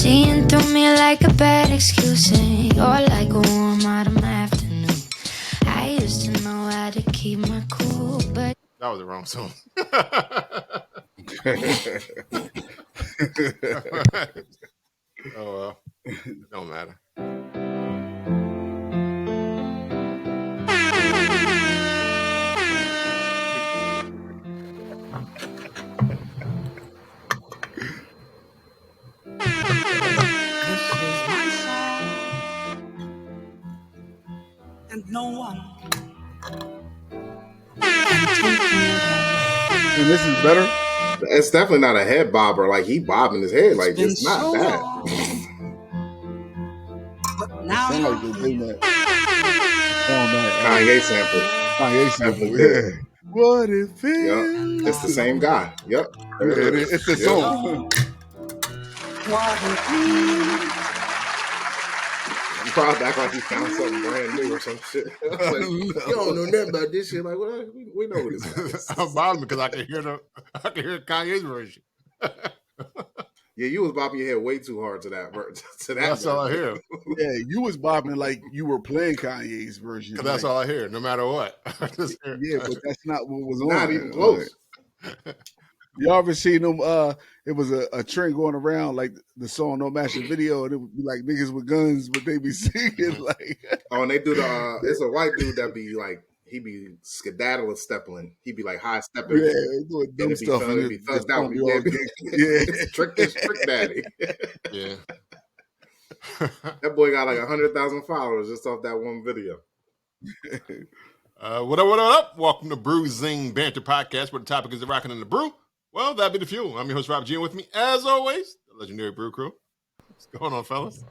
Seeing through me like a bad excuse, and you're like a warm autumn afternoon. I used to know how to keep my cool, but that was the wrong song. Oh well, it don't matter. This is my song, and no one can take it away. And this is better. It's definitely not a head bobber. Like he bobbing his head. Like Been it's not so that. long, but It now sound you're like the here. thing that on that Kanye sample. Kanye sample. Definitely Yeah. What it feels. Yep. It's the same guy. Yep. Yeah, it's the song. What it means. You probably act like he found something brand new or some shit. Like, you don't know nothing about this shit. Like, well, we know what this is. I'm bobbing because I can hear Kanye's version. Yeah, you was bobbing your head way too hard to that. That's all I hear. Yeah, you was bobbing like you were playing Kanye's version. Because that's all I hear, no matter what. Yeah, but that's not what was on. Not even close. Y'all ever seen them? It was a trend going around like the song "No Match" video, and it would be like niggas with guns, but they be singing like. Oh, and they do the. It's a white dude that be like he be skedaddling, stepping. He be like high stepping. Yeah, doing dumb and stuff. It be thugged out. Yeah, trick daddy. Yeah. That boy got like 100,000 followers just off that one video. What up? Welcome to Brewsing Banter Podcast, where the topic is the rockin' in the brew. Well, that'd be the fuel. I'm your host, Rob G, and with me, as always, the Legendary Brew Crew. What's going on, fellas?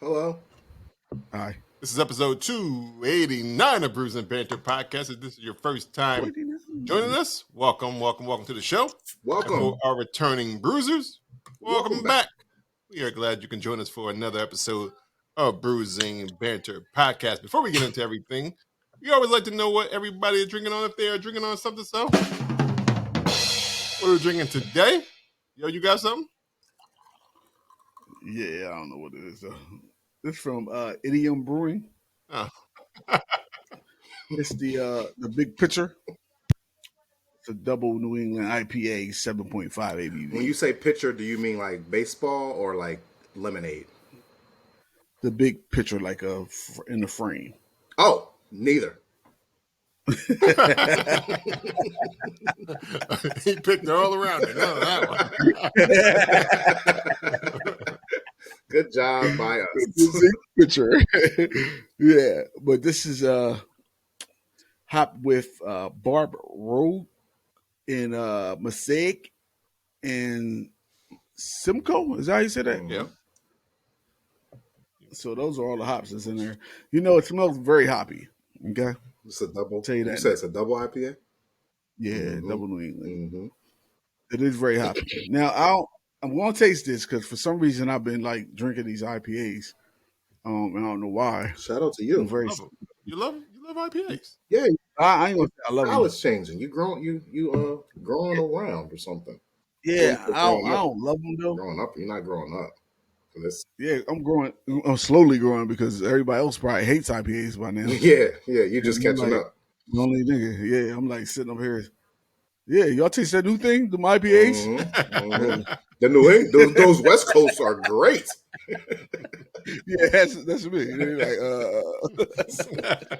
Hello. Hi. This is episode 289 of Brewsing Banter Podcast. If this is your first time joining us, welcome to the show. Welcome. And for our returning Brewsers, welcome back. We are glad you can join us for another episode of Brewsing Banter Podcast. Before we get into everything, we always like to know what everybody is drinking on, if they are drinking on something. So, what are we drinking today? Yo, you got something? Yeah, I don't know what it is. This is from Idiom Brewing. Oh. It's the big pitcher. It's a double New England IPA, 7.5 ABV. When you say pitcher, do you mean like baseball or like lemonade? The big pitcher, like in the frame. Oh, neither. He picked all around it. None of that one. Good job by us. The big pitcher. Yeah, but this is hopped with Barb Rogue and Mosaic and Simcoe. Is that how you say that? Yeah. So those are all the hops that's in there. You know, it smells very hoppy. Okay. It's a double. Tell you that. You said it's a double IPA? Yeah, double New England. Mm-hmm. It is very hoppy. Now I'm gonna taste this because for some reason I've been like drinking these IPAs. And I don't know why. Shout out to you. You love IPAs. Yeah, I ain't gonna say I love them. It's changing. You growing around or something. Yeah, I don't love them though. Growing up, you're not growing up. Yeah, I'm slowly growing because everybody else probably hates IPAs by now. Yeah, you're just catching up. The only nigga, yeah, I'm like sitting up here. Yeah, y'all taste that new thing, the IPAs? Mm-hmm. The New England, those West Coasts are great. Yeah, that's me. Like,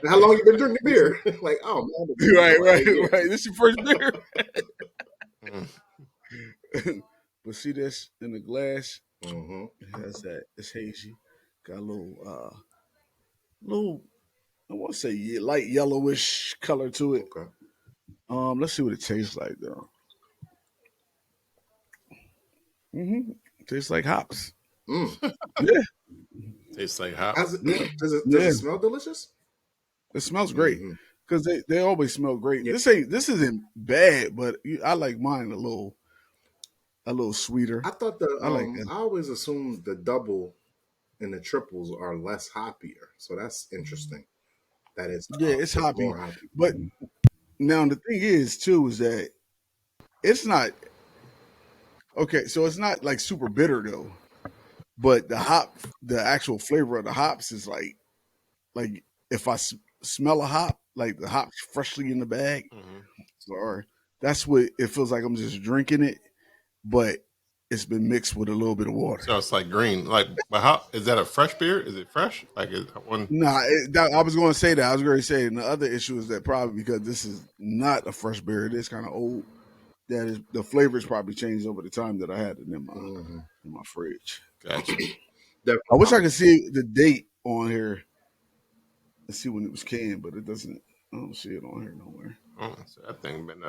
how long you been drinking beer? Like, oh man, right. This your first beer. But see this in the glass. Mm-hmm. It has that. It's hazy. Got a little, I want to say light yellowish color to it. Okay. Let's see what it tastes like though. Tastes like hops. Yeah. Tastes like hops. Does it smell delicious? It smells great because they always smell great. Yeah. This isn't bad, but I like mine a little sweeter. I thought I always assumed the double and the triples are less hoppier, so that's interesting. That is, it's hoppy. But now the thing is that it's not okay. So it's not like super bitter though. but the actual flavor of the hops is like if I smell a hop, like the hops freshly in the bag, or that's what it feels like. I'm just drinking it, but it's been mixed with a little bit of water. So it's like green. Like, but how is that a fresh beer? Is it fresh? Like, is one? Nah, I was going to say that. I was going to say, and the other issue is that probably because this is not a fresh beer, it is kind of old. That is, the flavors probably changed over the time that I had it in my fridge. Gotcha. I wish I could see the date on here. Let's see when it was canned, but it doesn't. I don't see it on here nowhere. Oh, so that thing been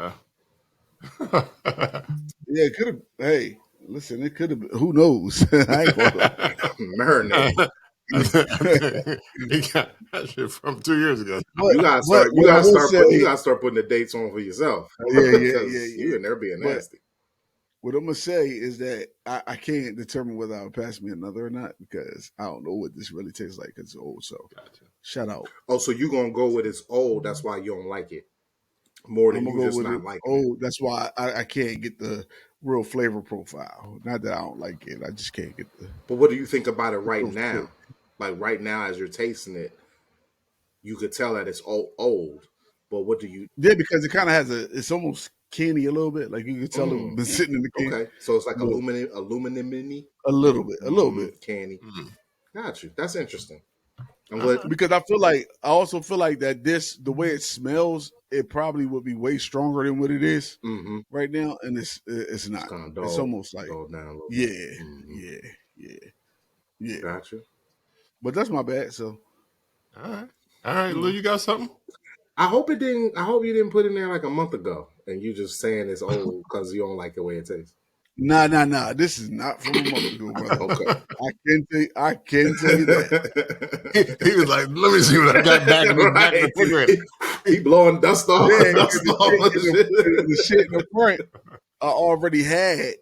Yeah, it could have. Hey, listen, it could have. Who knows? I ain't gonna. Marinate. He got that shit from 2 years ago. You gotta start putting the dates on for yourself. Yeah. You in there being nasty. What I'm gonna say is that I can't determine whether I'll pass me another or not because I don't know what this really tastes like because it's old. So, shout out. Oh, so you gonna go with it's old? That's why you don't like it more than you just not like it. Oh, that's why I can't get the real flavor profile. Not that I don't like it, I just can't get the. But what do you think about it right now? Like right now, as you're tasting it, you could tell that it's old. But what do you? Yeah, because it kind of has it's almost canny a little bit. Like you can tell it's been sitting in the can. Okay, so it's like aluminum a little bit canny. Got you. That's interesting. Because I also feel like that the way it smells, it probably would be way stronger than what it is right now, and it's not. It's kind of dull, it's almost like down a little yeah. Gotcha. But that's my bad. So, all right, Lou, you got something? I hope you didn't put in there like a month ago, and you just saying it's old because you don't like the way it tastes. Nah. This is not from a month ago, brother. Okay, I can tell you that. He was like, "Let me see what I got back in the refrigerator." He blowing dust off. The shit in the front I already had,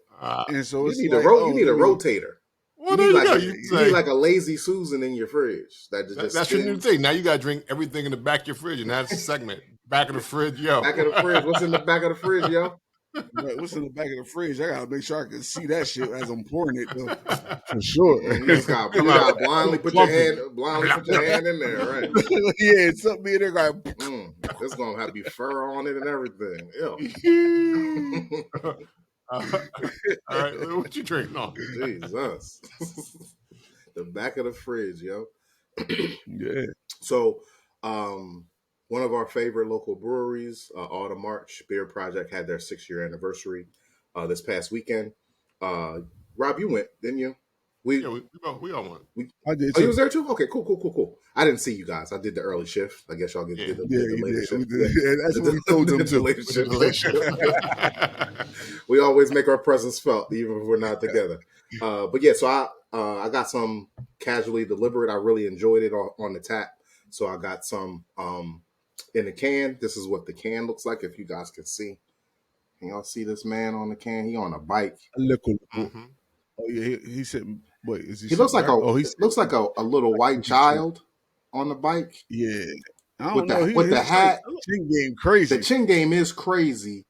and so you need a rotator. Well, you need like a lazy Susan in your fridge. That's your new thing. Now you got to drink everything in the back of your fridge, and that's a segment. Back of the fridge, yo. Back of the fridge. What's in the back of the fridge, yo? What's in the back of the fridge? I gotta make sure I can see that shit as I'm pouring it, though. For sure. You just got blindly put your hand in there, right? Yeah, it's something in there like it's gonna have to be fur on it and everything. Ew. All right, what you drinking on? Jesus. The back of the fridge, yo. Yeah. So, one of our favorite local breweries, Autumn March Beer Project, had their 6-year anniversary this past weekend. Rob, you went, didn't you? We all went. I did. Oh, you was there too? Okay, cool. I didn't see you guys. I did the early shift. I guess y'all did the later shift. That's what we told them to. We always make our presence felt, even if we're not together. But yeah, so I got some Casually Deliberate. I really enjoyed it on the tap. So I got some in the can. This is what the can looks like. If you guys can see, can y'all see this man on the can? He on a bike. Oh yeah, he said. Wait, is he? He looks like looks like a little white child on the bike. Yeah, I don't know. With the hat, chin game crazy. The chin game is crazy,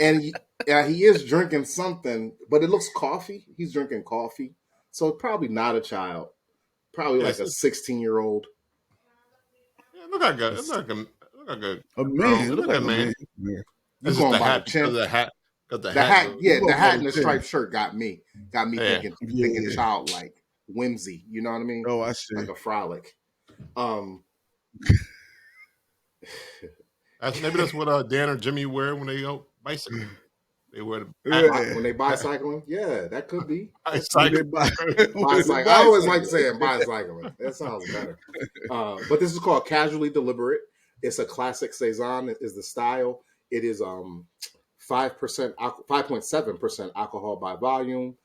and he is drinking something, but it looks coffee. He's drinking coffee, so it's probably not a child. Probably like a 16-year-old. Yeah, look like a man. Look like a man. You're going by the chin. The hat. The hat and the striped shirt got me thinking childlike, whimsy. You know what I mean? Oh, I see. Like a frolic. Maybe that's what Dan or Jimmy wear when they go bicycling. They wear when they bicycling. Yeah, that could be. Bicycling. I always like saying bicycling. That sounds better. But this is called Casually Deliberate. It's a classic saison. Is the style. It is 5.7% alcohol by volume.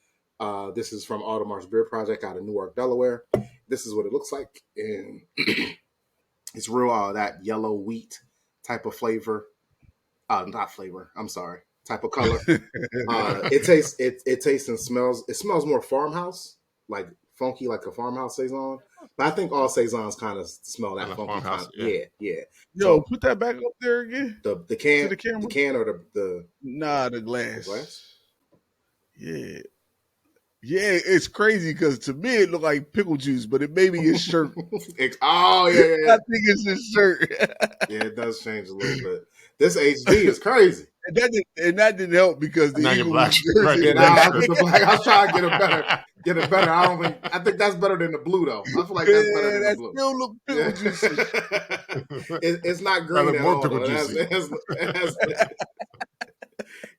This is from Autumn March Beer Project out of Newark, Delaware. This is what it looks like, and it's real that yellow wheat type of flavor. Not flavor. I'm sorry. Type of color. It tastes and smells. It smells more farmhouse, like funky, like a farmhouse saison. But I think all saisons kind of smell that funky. Farmhouse, yeah. Yo, so, put that back up there again. The can, the can or the nah, the glass. The glass. Yeah. Yeah, it's crazy because to me it looked like pickle juice, but it may be his shirt. Oh yeah. I think it's his shirt. Yeah, it does change a little bit. This HD is crazy. And that didn't help because the Now you're Eagles black. jersey. Yeah, Right. now I get the black. I was trying to get it better. I think that's better than the blue though. I feel like that's better than the that blue. still look pickle juicy. It's not green at more all. pickle Though. juicy.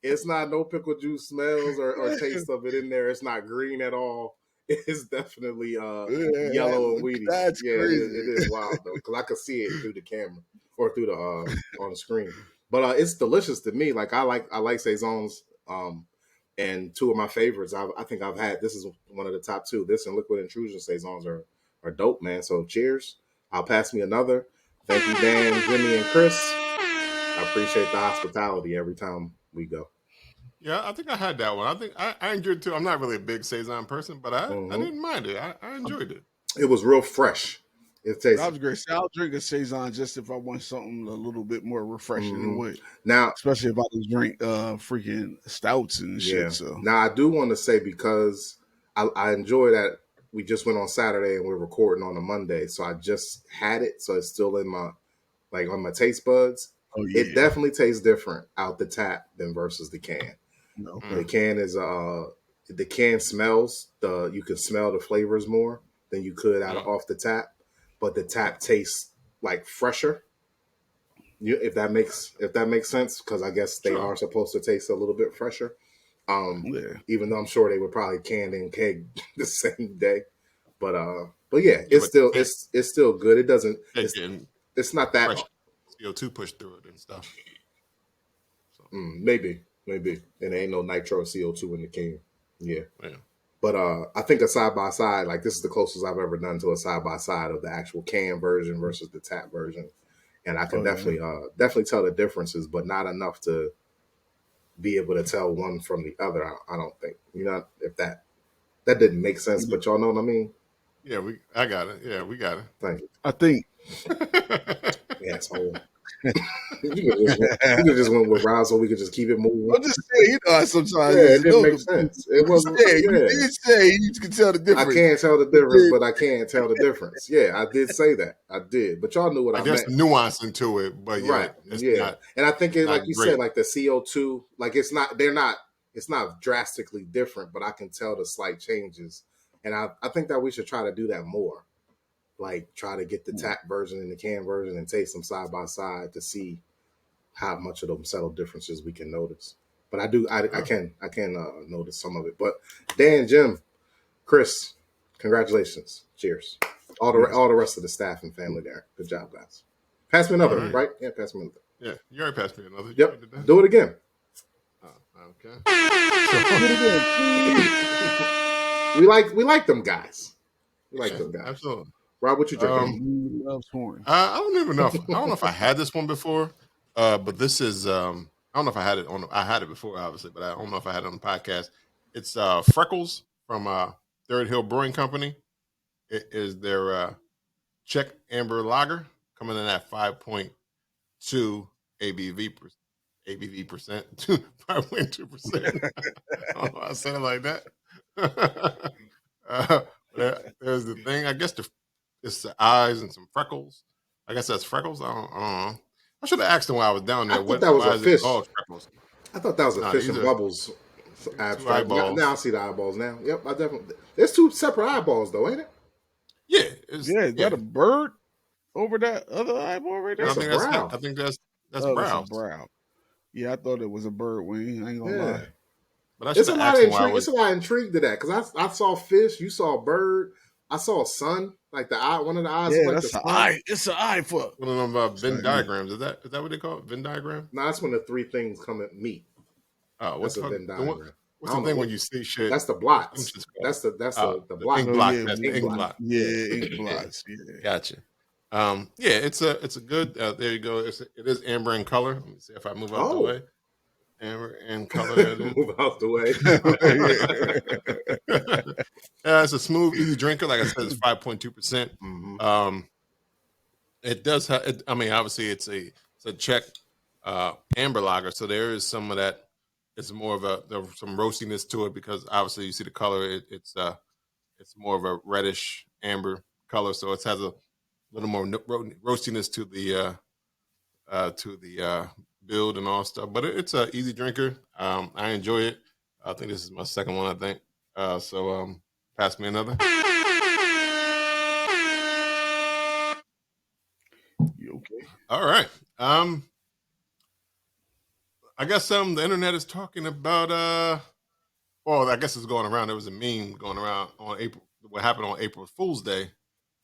It's not no pickle juice smells or taste of it in there. It's not green at all. It's definitely yellow and weedy. That's Yeah, crazy. it is wild though because I could see it through the camera or through the on the screen. But it's delicious to me. Like I like saisons. And two of my favorites I think I've had. This is one of the top two. This and Liquid Intrusion saisons are dope, man. So cheers. I'll pass me another. Thank you, Dan, Jimmy, and Chris. I appreciate the hospitality every time we go. Yeah, I think I had that one. I think I enjoyed it too. I'm not really a big saison person, but I didn't mind it. I enjoyed it. It was real fresh. It tastes. That was great. So I'll drink a saison just if I want something a little bit more refreshing in a way. Now, especially if I just drink freaking stouts and shit. So now I do want to say because I enjoy that we just went on Saturday and we're recording on a Monday, so I just had it, so it's still in my on my taste buds. Oh, yeah. It definitely tastes different out the tap than versus the can. Okay. The can is the can smells you can smell the flavors more than you could off the tap, but the tap tastes like fresher. If that makes sense, because I guess they are supposed to taste a little bit fresher. Even though I'm sure they were probably canned and kegged the same day, but yeah, it's still good. It doesn't. It's not that CO2 pushed through it and stuff. So. Maybe, and there ain't no nitro or CO2 in the can. Yeah. But I think a side by side, like this is the closest I've ever done to a side by side of the actual can version versus the tap version, and I can definitely tell the differences, but not enough to be able to tell one from the other. I don't think if that didn't make sense, but y'all know what I mean. Yeah, I got it. Yeah, we got it. Thank you. I think. Asshole. You could just went with Rob so we could just keep it moving. I'm just saying, sometimes it didn't make sense. It wasn't. You did say you can tell the difference. I can't tell the difference, but I can't tell the difference. Yeah, I did say that. I did, but y'all knew what I meant. There's nuance into it, but right. Not, and I think like you great. said, like the CO2, like it's not drastically different, but I can tell the slight changes, and I think that we should try to do that more. Like try to get the tap version and the can version and taste them side by side to see how much of those subtle differences we can notice. But I can notice some of it. But Dan, Jim, Chris, congratulations. Cheers. All the rest of the staff and family there. Good job, guys. Pass me another, right? Yeah, pass me another. Yeah, you already passed me another. Yep. Do it again. Oh, okay. We like them guys. We like them guys. Absolutely. Rob, what you drinking? I don't even know. I don't know if I had this one before, but this is. I don't know if I had it on. I had it before, obviously, but I don't know if I had it on the podcast. It's Freckles from Third Hill Brewing Company. It is their Czech Amber Lager coming in at 5.2 ABV percent, 5.2%. I don't know why I said it like that. There's the thing. I guess it's the eyes and some freckles. I guess that's freckles. I don't know. I should have asked him while I was down there. I thought that was a fish. Freckles? I thought that was a fish and bubbles. Abstract. Now I see the eyeballs now. Yep, I definitely. There's two separate eyeballs though, ain't it? Yeah. Is that a bird over that other eyeball right there? I think that's brow. Brow. Yeah, I thought it was a bird wing. I ain't gonna lie. But it's a lot of intrigue to that because I saw fish, you saw bird, I saw a sun, like the eye, one of the eyes. Yeah, like that's an eye. It's an eye for one of them Venn diagrams. Is that what they call it? Venn diagram? No, that's when the three things come at meet. Oh, what's a Venn diagram? What's the thing when you see shit? That's the blots. That's the block. Ink block. That's the ink block. Yeah, ink blots. Yeah. Gotcha. Yeah, it's a good. There you go. It is amber in color. Let me see if I move out the way. Amber in color. Move out the way. It's a smooth, easy drinker. Like I said, it's 5.2%. Mm-hmm. It does have. I mean, obviously, it's a Czech amber lager, so there is some of that. it's more of some roastiness to it because obviously you see the color. It's more of a reddish amber color, so it has a little more roastiness to the build and all stuff. But it's a easy drinker. I enjoy it. I think this is my second one. I think so. Pass me another. You okay? All right. I guess the internet is talking about well, I guess it's going around. There was a meme going around on what happened on April Fool's Day,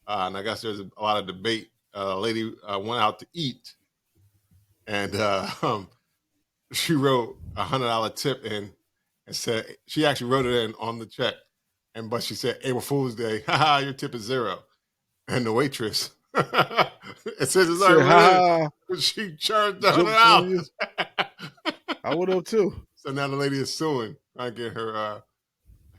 and I guess there's a lot of debate. A lady went out to eat, and she wrote $100 tip in, and said she actually wrote it in on the check, but she said April Fool's Day, haha, your tip is 0, and the waitress. It says it's already but she charged $100. I would have too. So now the lady is suing, trying to get her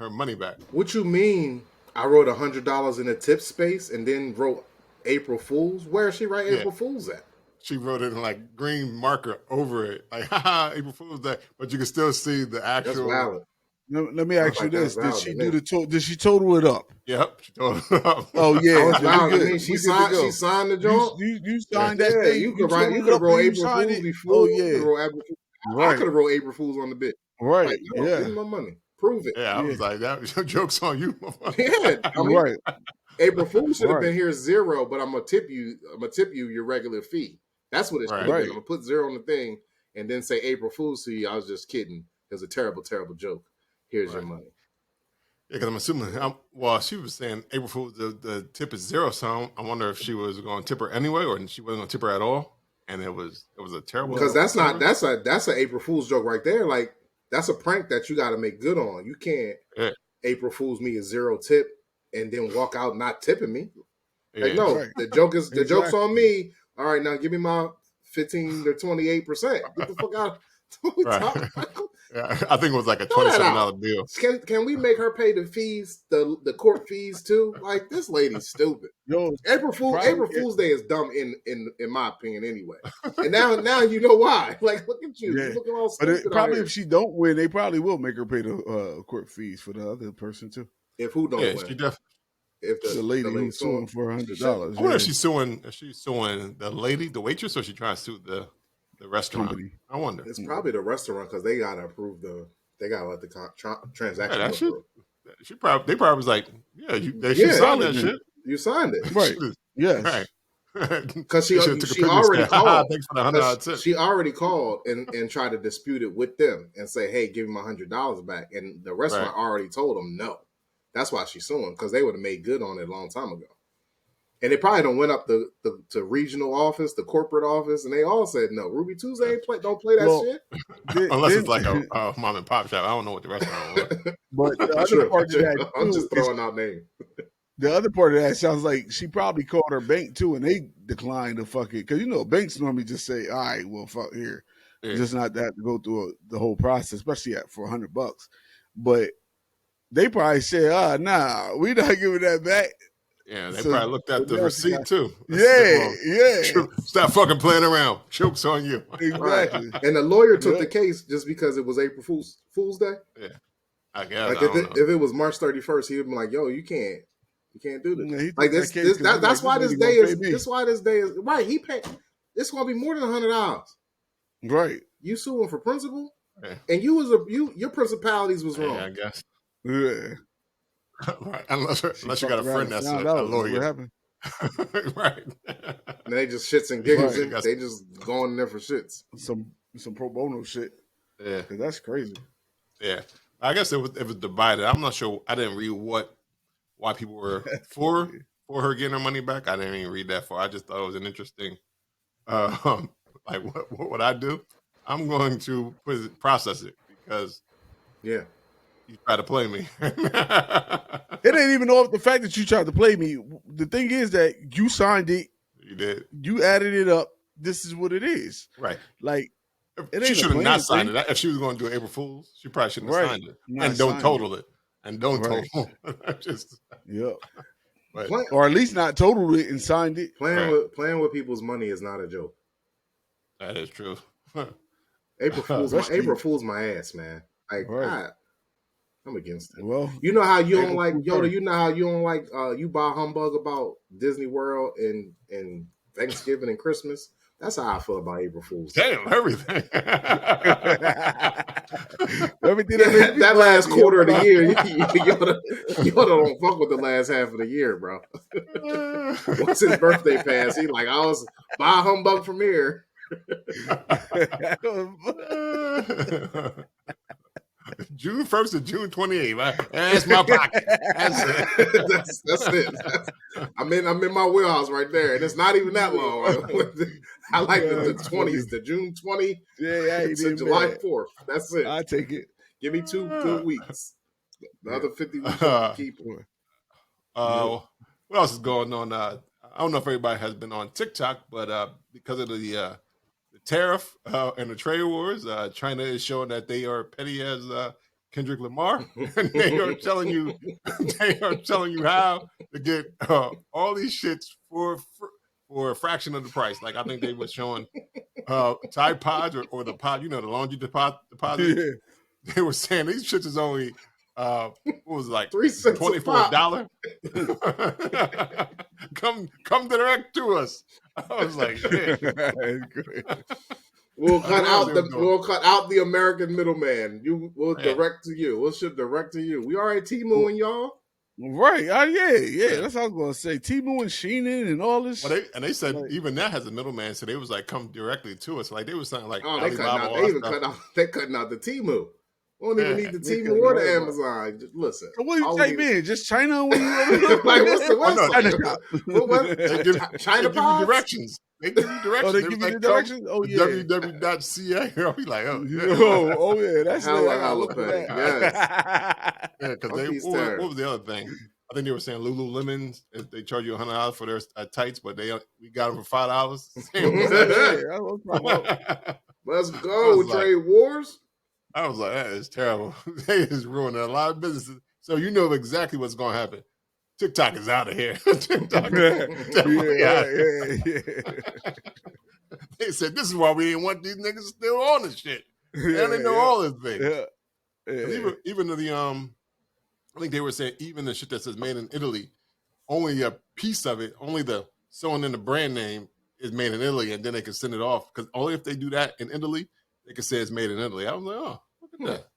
money back. What you mean? I wrote $100 in the tip space and then wrote April Fools. Where she write April Fools at? She wrote it in like green marker over it, like haha, April Fool's Day. But you can still see the actual. That's valid. Let me ask you this: did she do Did she total it up? Yep, she totaled it up. Oh yeah, that's valid. I mean, she signed the joint. You signed that thing. You could have wrote April Fools before. Oh yeah, I could have wrote April Fools on the bit. Right. Like, no, give me my money. Prove it. Yeah, I was like, that joke's on you. Yeah, I mean, right. April Fools should have been here 0, but I'm gonna tip you your regular fee. That's what it should have been. I'm gonna put 0 on the thing and then say April Fools to you. I was just kidding. It was a terrible, terrible joke. Here's your money. Yeah, because I'm assuming. Well, she was saying April Fools, the tip is 0, so I wonder if she was going to tip her anyway, or she wasn't going to tip her at all, and it was a terrible. Because that's an April Fool's joke right there. Like that's a prank that you got to make good on. You can't April Fool's me a 0 tip and then walk out not tipping me. Like no, the joke's on me. All right, now give me my 15 to 28%. Get the fuck out. Yeah, I think it was like a $27 bill. Can we make her pay the fees, the court fees too? Like this lady's stupid. Yo, April Fool's Day is dumb in my opinion anyway. And now you know why. Like look at you, looking all stupid. But probably if she don't win, they probably will make her pay the court fees for the other person too. If who don't win? She definitely. If the lady who's suing for $100. I wonder if she's suing the lady, the waitress, or she trying to sue the restaurant. Company. I wonder. It's probably the restaurant because they gotta approve they gotta let the transaction. Yeah, they probably was like, they should sign that shit. You signed it, right? Yes, right. Because she already called. Thanks for the $100 tip. She already called and tried to dispute it with them and say, "Hey, give me my $100 back." And the restaurant already told them no. That's why she's suing because they would have made good on it a long time ago. And they probably don't went up to regional office, the corporate office, and they all said no. Ruby Tuesday don't play that shit. Unless it's like a mom and pop shop. I don't know what the restaurant was. But the other part of that, I'm just throwing out names. The other part of that sounds like she probably called her bank too, and they declined to fuck it because banks normally just say, "All right, well, fuck here," just not that to go through the whole process, especially for $100. But they probably said, nah, we not giving that back. Yeah, they probably looked at the receipt too. Yeah. Stop fucking playing around. Joke's on you. Exactly. Right. And the lawyer took the case just because it was April Fool's Day. Yeah, I guess. Like if it was March 31st, he would be like, "Yo, you can't do this." Yeah, like that's why this day is. That's why this day is right. He paid. It's gonna be more than $100. Right. You suing for principal, and your principalities was wrong. Yeah, I guess. Yeah. Right. Unless you got a friend that's a lawyer. What happened? Right. And they just shits and giggles. Right. They just going in there for shits. Some pro bono shit. Yeah. That's crazy. Yeah. I guess it was divided. I'm not sure. I didn't read why people were for her getting her money back. I didn't even read that far. I just thought it was an interesting like what would I do? I'm going to process it because you try to play me. It ain't even off the fact that you tried to play me. The thing is that you signed it. You did. You added it up. This is what it is. Right. Like she should have not signed it. If she was going to do April Fools, she probably shouldn't have signed it. And don't total it. And don't total it. Just But, or at least not totaled it and signed it. Playing with people's money is not a joke. That is true. April Fool's my ass, man. Like, Right. I'm against it. Well, You know how you don't April like Fool's Yoda. first. You know how you don't like you buy humbug about Disney World and Thanksgiving and Christmas. That's how I feel about April Fool's. Damn, everything. Everything that last quarter of the year, Yoda don't fuck with the last half of the year, bro. Once his birthday passed, he like, I was buy humbug from here. June 1st to June 28th. That's my pocket. That's it. That's it. I'm in my wheelhouse right there, and it's not even that long. I like the 20s, the June 20 to July 4th. That's it. I take it. Give me 2 good weeks. The other 50 weeks I can keep. What else is going on? I don't know if everybody has been on TikTok, but because of the tariff and the trade wars, China is showing that they are petty as Kendrick Lamar, and they are telling you how to get all these shits for a fraction of the price. Like I think they were showing Tide Pods or the pod, the laundry deposit. Yeah. They were saying these shits is only what was it, like 3 cents $24. Come direct to us. I was like, shit. We'll cut out the American middleman. We'll direct to you. We'll ship direct to you. We already Temu and y'all. Right. Yeah. That's what I was gonna say. Temu and Sheenan and all this. Well, they said even that has a middleman, so they was like come directly to us. Like they was saying like they cutting out the Temu. We don't even need the Temu or the Amazon. Just listen. So what do you type in? Just China? When you like what's the China Pods? Directions. They give you directions. Oh, they give you the directions? Oh, yeah. www.ca. I'll be like, yeah. That's jalapeno. Yeah, because what was the other thing? I think they were saying Lululemon, they charge you $100 for their tights, but we got them for $5. Let's go, trade wars. I was like, that is terrible. They is ruining a lot of businesses. So you know exactly what's going to happen. TikTok is out of here. TikTok is definitely out of here. They said, this is why we didn't want these niggas still on this shit. And they know all this things. Even the I think they were saying even the shit that says made in Italy, only a piece of it, only the sewing in the brand name is made in Italy, and then they can send it off. Because only if they do that in Italy, they can say it's made in Italy. I was like, oh, look at that.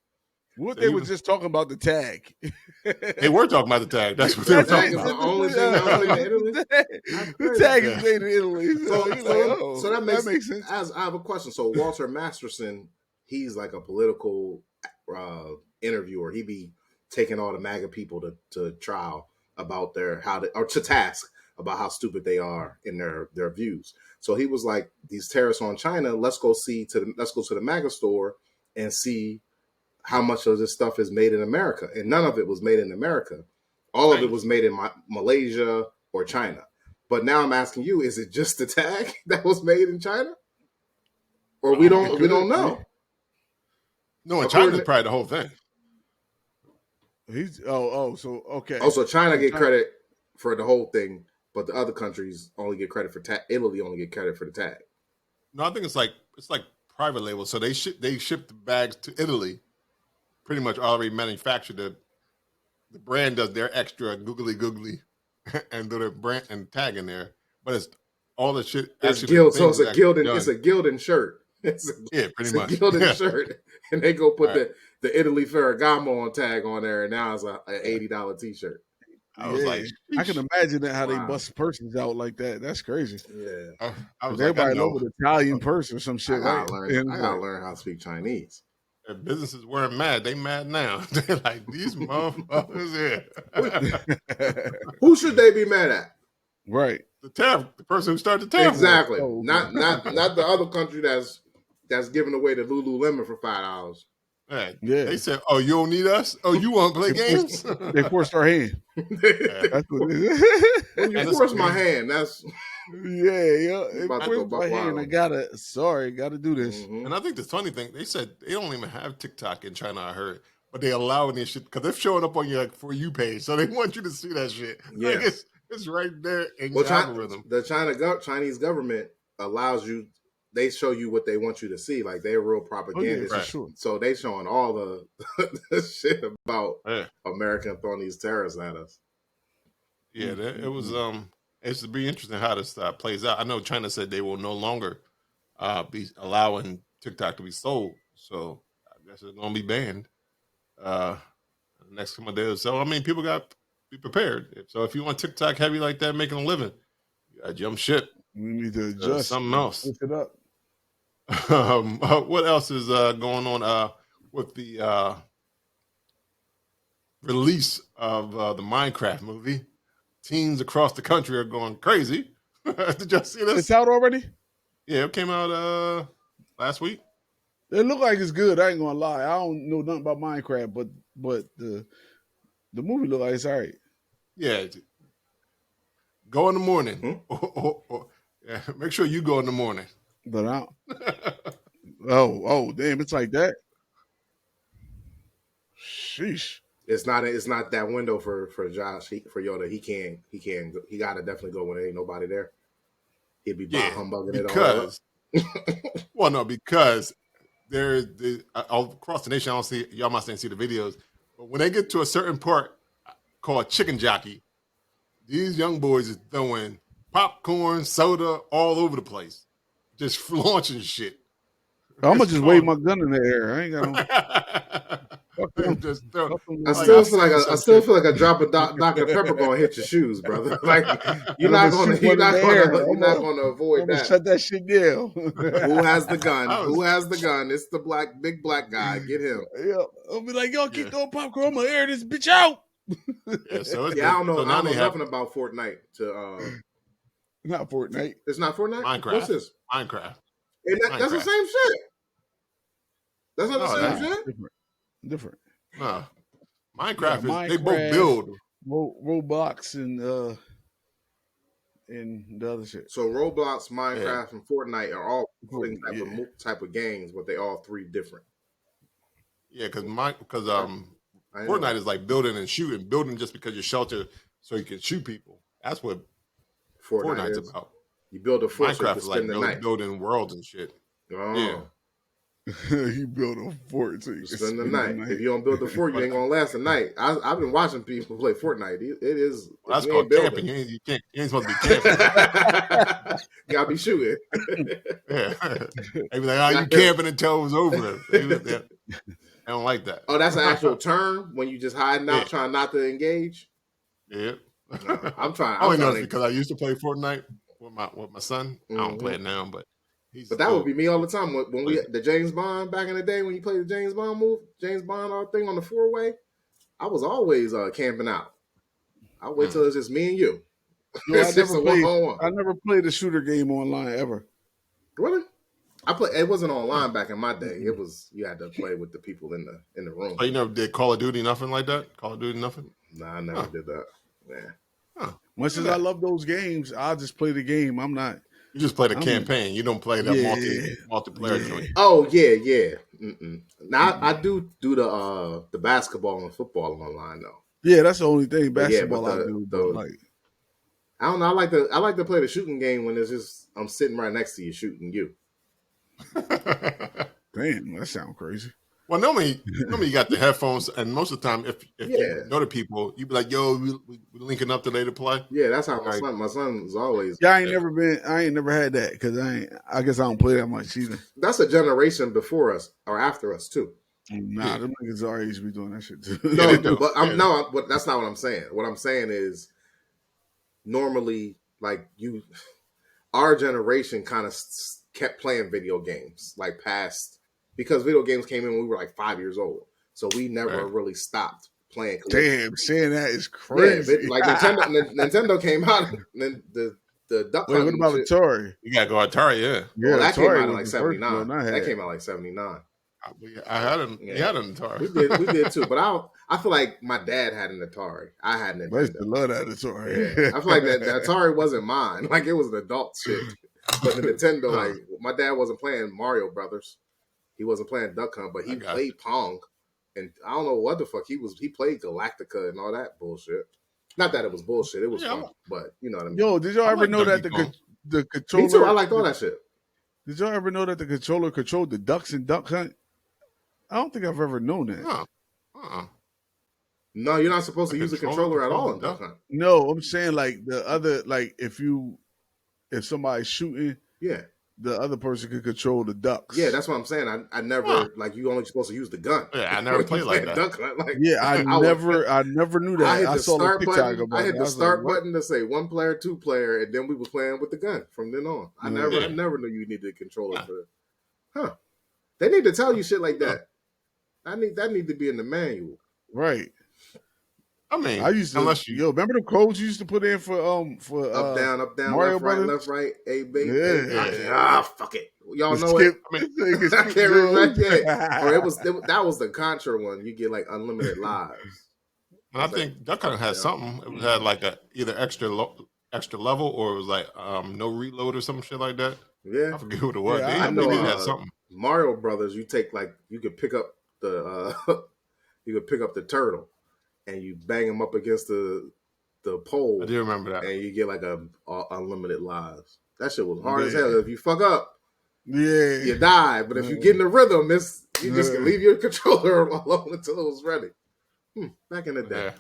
What they were just talking about the tag. They were talking about the tag. That's what they were talking about. The only thing that made in Italy. The tag is made in Italy. So that makes sense. I have a question. So Walter Masterson, he's like a political interviewer. He be taking all the MAGA people to trial about to task about how stupid they are in their views. So he was like, these tariffs on China, let's go to the MAGA store and see how much of this stuff is made in America. And none of it was made in America. All of it was made in Malaysia or China. But now I'm asking you, is it just the tag that was made in China? Or we don't know. No, in China is probably the whole thing. So okay. Also, China get credit for the whole thing, but the other countries only get credit for tag. Italy only get credit for the tag. No, I think it's like private label. So they ship the bags to Italy, pretty much already manufactured. The brand does their extra googly and do their brand and tag in there, but it's all the shit. It's Gildan, so it's a Gildan shirt. Pretty much. A Gildan shirt, and they go put the Italy Ferragamo on tag on there, and now it's an $80 T-shirt. I was like, I can imagine how they bust purses out like that. That's crazy. Yeah, I was everybody know an Italian purse or some shit. I gotta learn how to speak Chinese. If businesses weren't mad, they mad now. They're like, these motherfuckers here. Who should they be mad at? Right, the person who started the tariff. Exactly. Not the other country that's giving away the Lululemon for $5. Right. Yeah. They said, "Oh, you don't need us? Oh, you want to play games?" They forced our hand. That's what it is. When you force my hand, that's They forced my hand. I gotta do this. Mm-hmm. And I think the funny thing, they said they don't even have TikTok in China. I heard, but they allowing this shit because they're showing up on your For You page, so they want you to see that shit. Yeah, it's right there in your algorithm. The Chinese government allows you they show you what they want you to see. Like they're real propagandists. for sure. So they showing all the shit about Yeah. America throwing these terrorists at us. Yeah, it was it's to be interesting how this plays out. I know China said they will no longer be allowing TikTok to be sold, so I guess it's gonna be banned the next couple of days. So I mean, people got to be prepared. So if you want TikTok heavy like that, making a living, you gotta jump ship. We need to adjust something else. Switch it up. What else is going on with the release of the Minecraft movie? Teens across the country are going crazy. Did y'all see this? It's out already? Yeah, it came out last week. It looked like it's good. I ain't gonna lie. I don't know nothing about Minecraft, but the movie look like it's all right. Yeah. Go in the morning. Yeah, make sure you go in the morning. But I oh damn, it's like that. Sheesh. It's not that window for Josh for Yoda. He gotta definitely go when there ain't nobody there. He'd be humbugging it all up. Well, no, because there's across the nation. I don't see y'all must see the videos, but when they get to a certain part called Chicken Jockey, these young boys is throwing popcorn, soda all over the place, just launching shit. I'm gonna just wave my gun in the air. I ain't got no. I still feel like a drop of Dr. Pepper gonna hit your shoes, brother. Like you're not gonna avoid that. Shut that shit down. Who has the gun? Who has the gun? It's the big black guy. Get him. Yeah, I'll be like, y'all keep throwing popcorn. I'm gonna air this bitch out. I don't know. I don't know nothing about Fortnite. Not Fortnite. It's not Fortnite. Minecraft. What's this? Minecraft. That's the same shit. That's not the same shit. Different. No. Minecraft is they both build Roblox and the other shit. So Roblox, Minecraft, and Fortnite are all type of games, but they all three different. Yeah, because Fortnite is like building and shooting, building just because you shelter so you can shoot people. That's what Fortnite's about. You build a fort. Minecraft is like building worlds and shit. Oh. Yeah. You build a fort so you can spend the night. If you don't build the fort, you ain't gonna last the night. I've been watching people play Fortnite. It is. Well, that's called camping. You ain't supposed to be camping. You gotta be shooting. Yeah. They be like, you camping until it was over. They don't like that. Oh, that's an actual term when you just hiding out trying not to engage. Yeah. No, I'm trying. I only know it's because I used to play Fortnite with my son. I don't play it now, but that would be me all the time. When we the James Bond back in the day, when you played the James Bond thing on the 4-way, I was always camping out. I'll wait till it's just me and you. No, I never played a shooter game online ever. Really? It wasn't online back in my day. It was you had to play with the people in the room. Oh, you never did Call of Duty, nothing like that? Call of Duty, nothing? Nah, I never did that. Man. Huh. Much as I love those games, I'll just play the game. I'm not. You just play the campaign. You don't play the multiplayer joint. Oh yeah. Now I do the basketball and football online though. Yeah, that's the only thing basketball I do. I don't know. I like to play the shooting game when it's just I'm sitting right next to you shooting you. Damn, that sounds crazy. Well, normally you got the headphones, and most of the time, if you know the people, you be like, "Yo, we linking up today to play." Yeah, that's how my son's always. Yeah, I ain't never had that because I guess I don't play that much either. That's a generation before us or after us too. Nah, them niggas our age be doing that shit too. No, but that's not what I'm saying. What I'm saying is, normally, like our generation kind of kept playing video games, like past. Because video games came in when we were like 5 years old. So we never really stopped playing. Damn, saying that is crazy. Yeah, like Nintendo came out and then the Duck Hunt. Wait, what about Atari? You gotta go Atari, yeah. Well, that came out in like 79. That came out like 79. I had an Atari. We did too. But I feel like my dad had an Atari. I had an Nintendo. I used to love that Atari. Yeah. I feel like that Atari wasn't mine. Like it was an adult shit. But the Nintendo, like my dad wasn't playing Mario Brothers. He wasn't playing Duck Hunt, but he played Pong, and I don't know what the fuck he played Galactica and all that bullshit. Not that it was bullshit; it was fun, but you know what I mean. Yo, did y'all ever know that the controller? Me too. I liked all that shit. Did y'all ever know that the controller controlled the ducks in Duck Hunt? I don't think I've ever known that. Huh. Uh-uh. No, you're not supposed The to use a controller controller at all controls in the Duck duck? Hunt. No, I'm saying like the other, like if somebody's shooting, Yeah. the other person could control the ducks. Yeah, that's what I'm saying. I never like you only supposed to use the gun. Yeah, I never played like that. Duck Hunt. Like, Yeah, I never knew that. I hit I the saw the start TikTok button. about I hit it. the was start like, what? button to say 1 player, 2 player, and then we was playing with the gun from then on. I Yeah. never knew you needed a controller for that. Huh. They need to tell you shit like that. That need to be in the manual. Right. I mean, I used to unless you remember the codes you used to put in for Up, down, Mario left, right, A, B. Yeah. Fuck it. Y'all the know skip. I mean, It. I can't remember. Yeah. Or that was the Contra one. You get like unlimited lives. I think Duck Hunt had something. It had like a either extra level or it was like no reload or some shit like that. Yeah. I forget what it was. Yeah, I know they had something. Mario Brothers, you take like you could pick up the turtle and you bang him up against the pole. I do remember that. And you get like a unlimited lives. That shit was hard as hell. If you fuck up, you die. But if you get in the rhythm, you just can leave your controller alone until it was ready. Back in the day.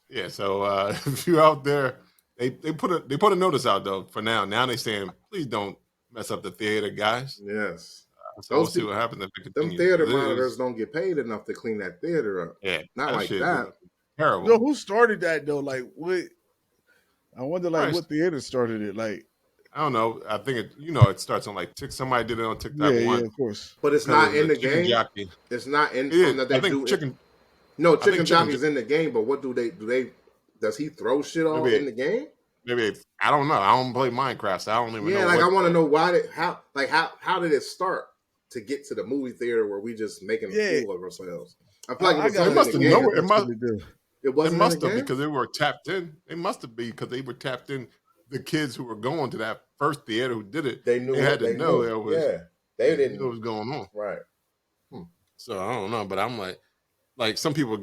Yeah. So if you're out there, they put a notice out though for now. Now they saying please don't mess up the theater, guys. Yes. So we'll see what happens if it continues. Them theater monitors don't get paid enough to clean that theater up. Yeah, not like that. Terrible. Yo, who started that though? Like what? I wonder, like, what theater started it? Like, I don't know. I think it starts on like somebody did it on TikTok. Yeah, of course. But it's not in the game. Jockey. It's not in. I think Chicken. No, Chicken Jockey's in the game. But what do they? Does he throw shit all in the game? Maybe I don't know. I don't play Minecraft, so I don't even know. Yeah, like I want to know how did it start to get to the movie theater where we just making a fool of ourselves? I feel like it must have known it wasn't. It must have because they were tapped in. It must have been because they were tapped in. The kids who were going to that first theater who did it, they had to know it was. Yeah, they didn't know what was going on. Right. So I don't know, but I'm like some people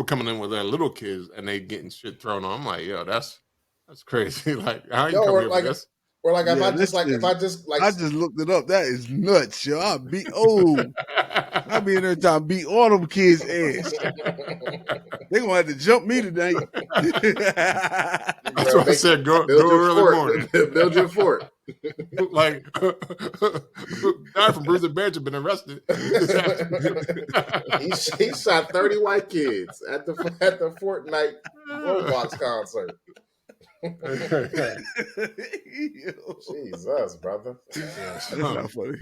coming in with their little kids and they getting shit thrown on. I'm like, yo, that's crazy. Like, how you come here for this? Or like if I just looked it up, that is nuts, yo. I be in there trying to beat all them kids' ass. They gonna have to jump me tonight. That's what I said. Go early morning. Build your fort. Like, guy from Brewsers Banter been arrested. he shot 30 white kids at the Fortnite Roblox concert. Jesus, brother. That's not funny.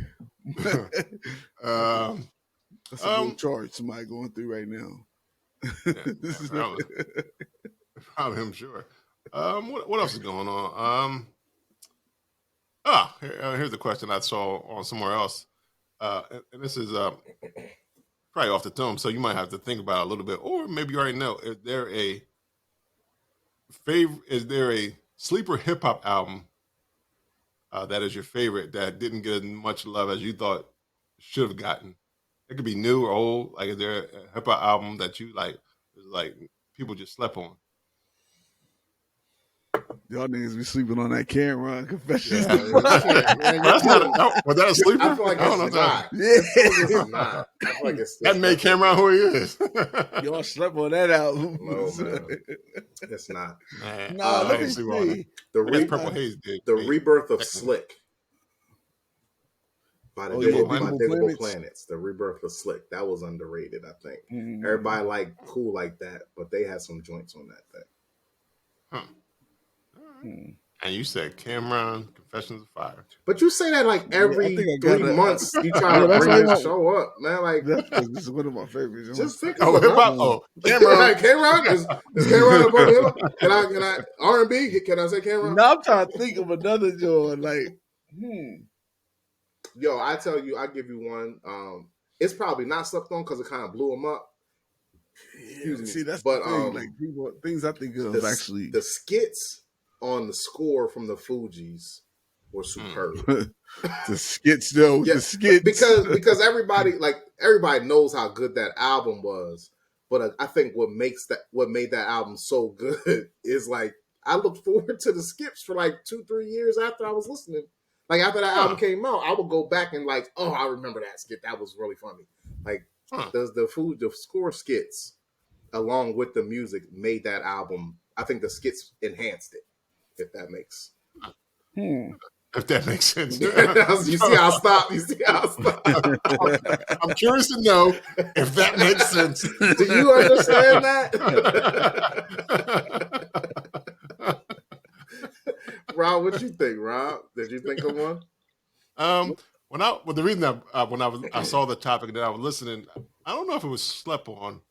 That's a little charge somebody going through right now. This is probably I'm sure. What else is going on? Here's a question I saw on somewhere else, and this is probably off the dome, so you might have to think about it a little bit, or maybe you already know. Is there a sleeper hip hop album that is your favorite that didn't get as much love as you thought should have gotten? It could be new or old. Like, is there a hip hop album that you like? Is like people just slept on? Y'all niggas be sleeping on that Cameron Confessions. Yeah. Was that a sleeper? I feel like it's not. Yeah. Not. I feel like it's that made Cameron who he is. Y'all slept on that album. No, man. It's not. Nah, let me see. Purple Haze did. The rebirth of Slick. By the Diggable Planets. The rebirth of Slick. That was underrated, I think. Mm-hmm. Everybody cool like that, but they had some joints on that thing. Huh. And you said Cameron Confessions of Fire. But you say that like every 3 months. You try to bring the show up, man. Like this is one of my favorites. Just think hip hop. Cameron. Cameron is Cameron above hip hop? Can I R&B? Can I say Cameron? No, I'm trying to think of another joint. Like, Yo, I tell you, I give you one. It's probably not slept on because it kind of blew him up. Yeah, see, that's the thing. Like things I think of actually. The skits on the score from the Fugees were superb. The skits, though, the skits, because everybody knows how good that album was. But I think what made that album so good is like I looked forward to the skips for like 2-3 years after I was listening Like after that Huh. album came out, I would go back and like, oh, I remember that skit. That was really funny. Like the score skits along with the music made that album. I think the skits enhanced it, if that makes. If that makes sense. You see how I stop? You see how I stop? I'm curious to know if that makes sense. Do you understand that? Rob, what you think, Rob? Did you think of one? The reason I saw the topic that I was listening, I don't know if it was slept on,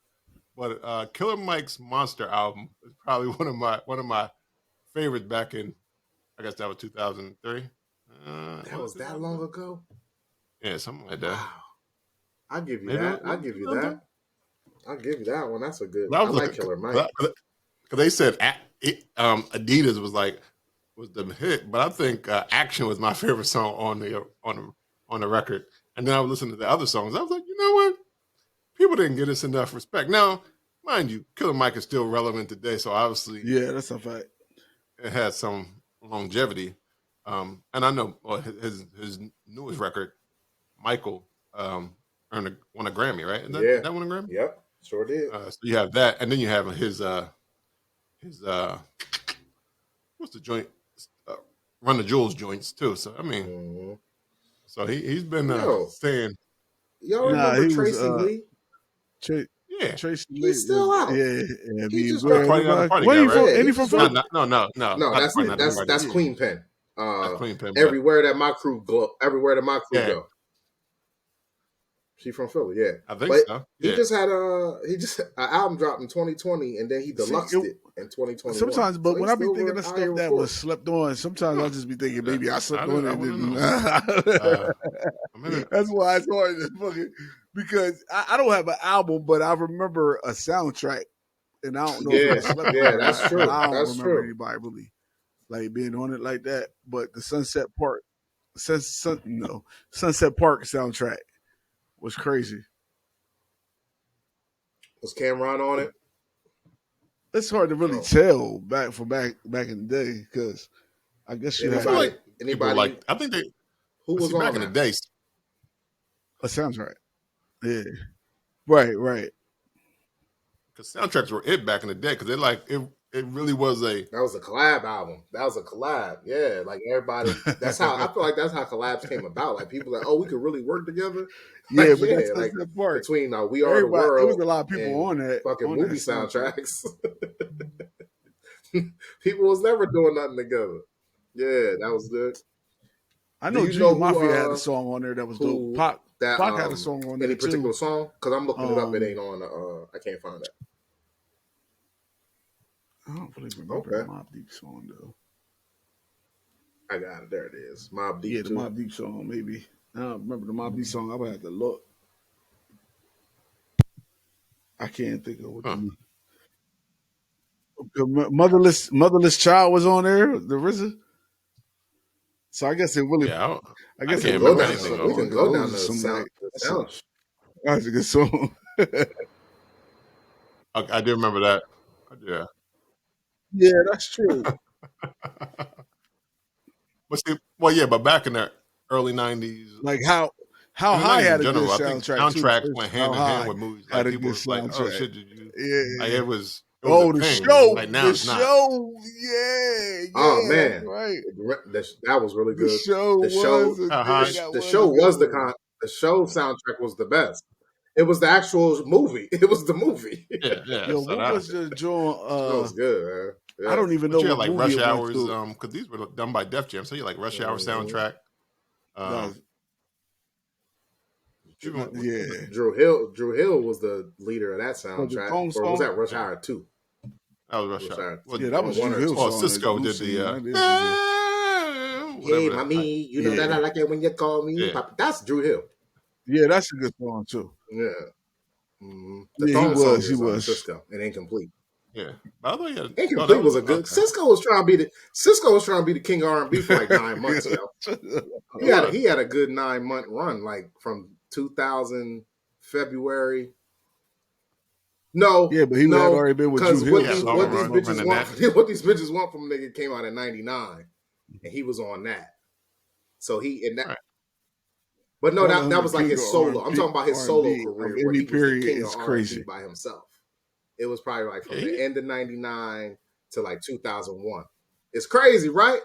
but Killer Mike's Monster album is probably one of my favorites back in, I guess that was 2003. That was that long ago? Yeah, something like that. Wow. I'll give you that. I'll give you that. I'll give you that one. That's a good one. I like Killer Mike. Because they said Adidas was the hit, but I think Action was my favorite song on the record. And then I was listening to the other songs. I was like, you know what? People didn't get us enough respect. Now, mind you, Killer Mike is still relevant today, so obviously, yeah, that's a fact. It had some longevity. And I know his newest record, Michael, won a Grammy, right? That won a Grammy? Yep, sure did. So you have that, and then you have his what's the joint? Run the Jewels joints too. So I mean, so he's been saying. Y'all remember Tracy Lee? Yeah, Tracy Lee. He's still out. Yeah, he just where he from? Ain't he from Philly? No. That's Queen Pen. Queen Pen. Everywhere that my crew go. She from Philly, yeah. I think so. Yeah. He just had an album dropped in 2020, and then he deluxed it in 2021. Sometimes, but when I be thinking of stuff that was slept on, sometimes I just be thinking maybe I slept on it. That's why it's hard to fucking, because I don't have an album, but I remember a soundtrack, and I don't know if I slept on it. Yeah, that's true. I don't remember anybody really like being on it like that. But the Sunset Park soundtrack was crazy. Was Cameron on it? It's hard to really tell back in the day, because I guess you had anybody. I think who was back on in the day. A soundtrack. Yeah. Right. Because soundtracks were it back in the day, because it really was that was a collab album. That was a collab. Yeah, like everybody. That's how I feel like that's how collabs came about. Like people like, oh, we could really work together. Yeah, like, but that's the part. Between We Are the World. There was a lot of people on that fucking on movie soundtracks. People was never doing nothing together. Yeah, that was good. I know Junior Mafia had a song on there that was dope. Pac had a song on there any particular song? Because I'm looking it up. It ain't on. I can't find it. I don't really remember the Mobb Deep song though. I got it. There it is. Mobb Deep. Yeah, the Mobb Deep song maybe. I don't remember the Mobb Deep song. I would have to look. I can't think of what. Motherless Child was on there. The RZA. So I guess it really. Yeah, I guess we can go down to some sound. That's a good song. I do remember that. Yeah. Yeah, that's true. But back in the early '90s, like how High had a good soundtrack. Soundtracks went hand in hand with movies. Like people was like, "Oh shit, did you?" Yeah. Like it was the thing. show. Like now the show. Yeah. Oh man, right. That was really good. The show was the show soundtrack was the best. It was the actual movie. It was the movie. Yeah. Yo, what was the joint? That was good, man. Yeah. I don't even know. You had what like movie Rush Hours, through. because these were done by Def Jam. So you like Rush Hour soundtrack. Drew Hill was the leader of that soundtrack. Or was that Rush Hour 2? That was Rush Hour. Yeah, that was Drew Hill. Sisqó did the. Hey, mommy, you know that I like it when you call me. Yeah. That's Drew Hill. Yeah, that's a good song too. Yeah. The thong he song was. He was. Sisqó. It ain't complete. Yeah, but I thought Incomplete was a good. Okay. Sisqó was trying to be the king of R&B for like 9 months. Yo, he had a good 9-month run, like from 2000 February. No, yeah, but he had already been with Drew Hill. What these bitches want from a nigga came out in '99, and he was on that. So he and that. Right. But no, that 100 was like his king of solo. I'm R&B talking about his solo of career any where he was the period king is of crazy. R&B by himself. It was probably like from Yeah, the end of '99 to like 2001. It's crazy, right?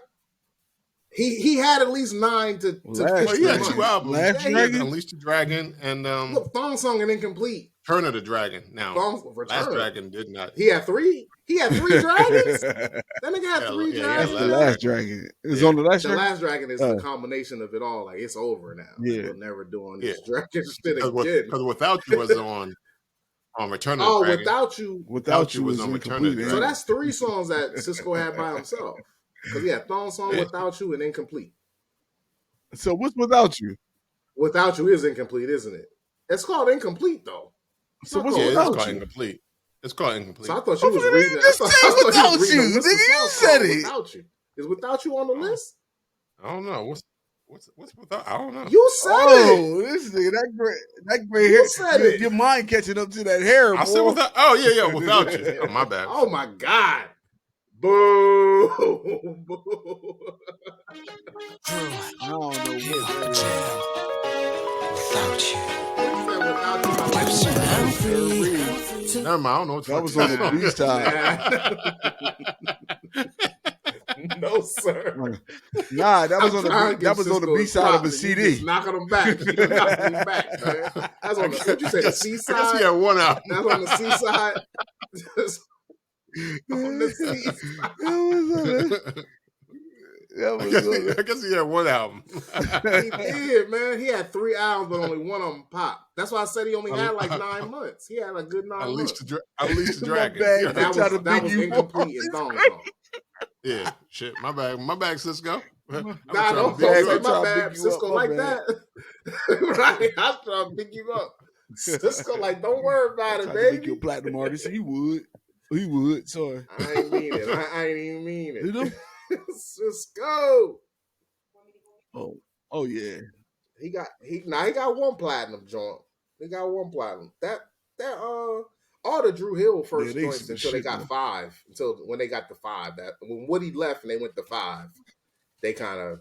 He had at least 9 to Last 15 Well, he had months. 2 albums. Last He had Dragon? Unleash the Dragon and Look, Thong Song and Incomplete. Turn of the Dragon. Now, Thong Last Return. Dragon did not. He had 3. He had 3 dragons. That nigga had Yeah, 3 yeah, he had That's dragons. the Last Last Dragon. It's Yeah. on the Last The Dragon? Last Dragon is the combination of it all. Like, it's over now. Like, Yeah. we're never doing Yeah. this dragon shit again. Because Without You was on Return of the Oh, Dragon. Without You. Without You was on Return of the incomplete. So Dragon. that's 3 songs that Sisqó had by himself. Because he had Thong Song, Yeah. Without You, and Incomplete. So what's Without You? Without You is incomplete, isn't it? It's called Incomplete, though. So what's Yeah, it's Without called You? Incomplete. It's called Incomplete. So I thought you was Nigga, reading. just said Without reading You. a list of Nigga, you songs said called it. Without You. Is Without You on the list? I don't know. What's Without? I don't know. You said it. This nigga, that gray You hair. said it. Your mind catching up to that hair, I boy. said Without. Oh, yeah, Without You. Oh, my bad. Oh my God. Boo. Boo. I don't know what that Without you. You said Without You. I like that. Never mind. I don't know what the That fuck was on the that is. B side. No, sir. Nah, that was I'm on trying the to that give was on the Sisqó B his side of a props, and you CD. just knocking them back. You knocking them back, man. That's on the, what you say, the C I guess side? he had one album. That's on the C side. On the C side. I guess he had one album. He did, man. He had 3 albums, but only one of them popped. That's why I said he only had like 9 months. He had a good 9 months. Unleash the Dragon. bad. Yeah. That was incomplete in Thong Song. Yeah, shit. My bag, Sisqó. Nah, don't bad. say I'm trying my to bad. pick you up, Sisqó my like bad. that. Right. I'm trying to pick you up. Sisqó like, don't worry about it, Tried to make you a baby. platinum artist. He would. He would. Sorry. I ain't mean it. I ain't even mean You it. know? Cisco. Oh yeah. He got 1 platinum joint. He got 1 platinum. That all the Drew Hill first Yeah, they joints some until they shit, got man. 5. Until when they got to 5. That when Woody left and they went to 5, they kind of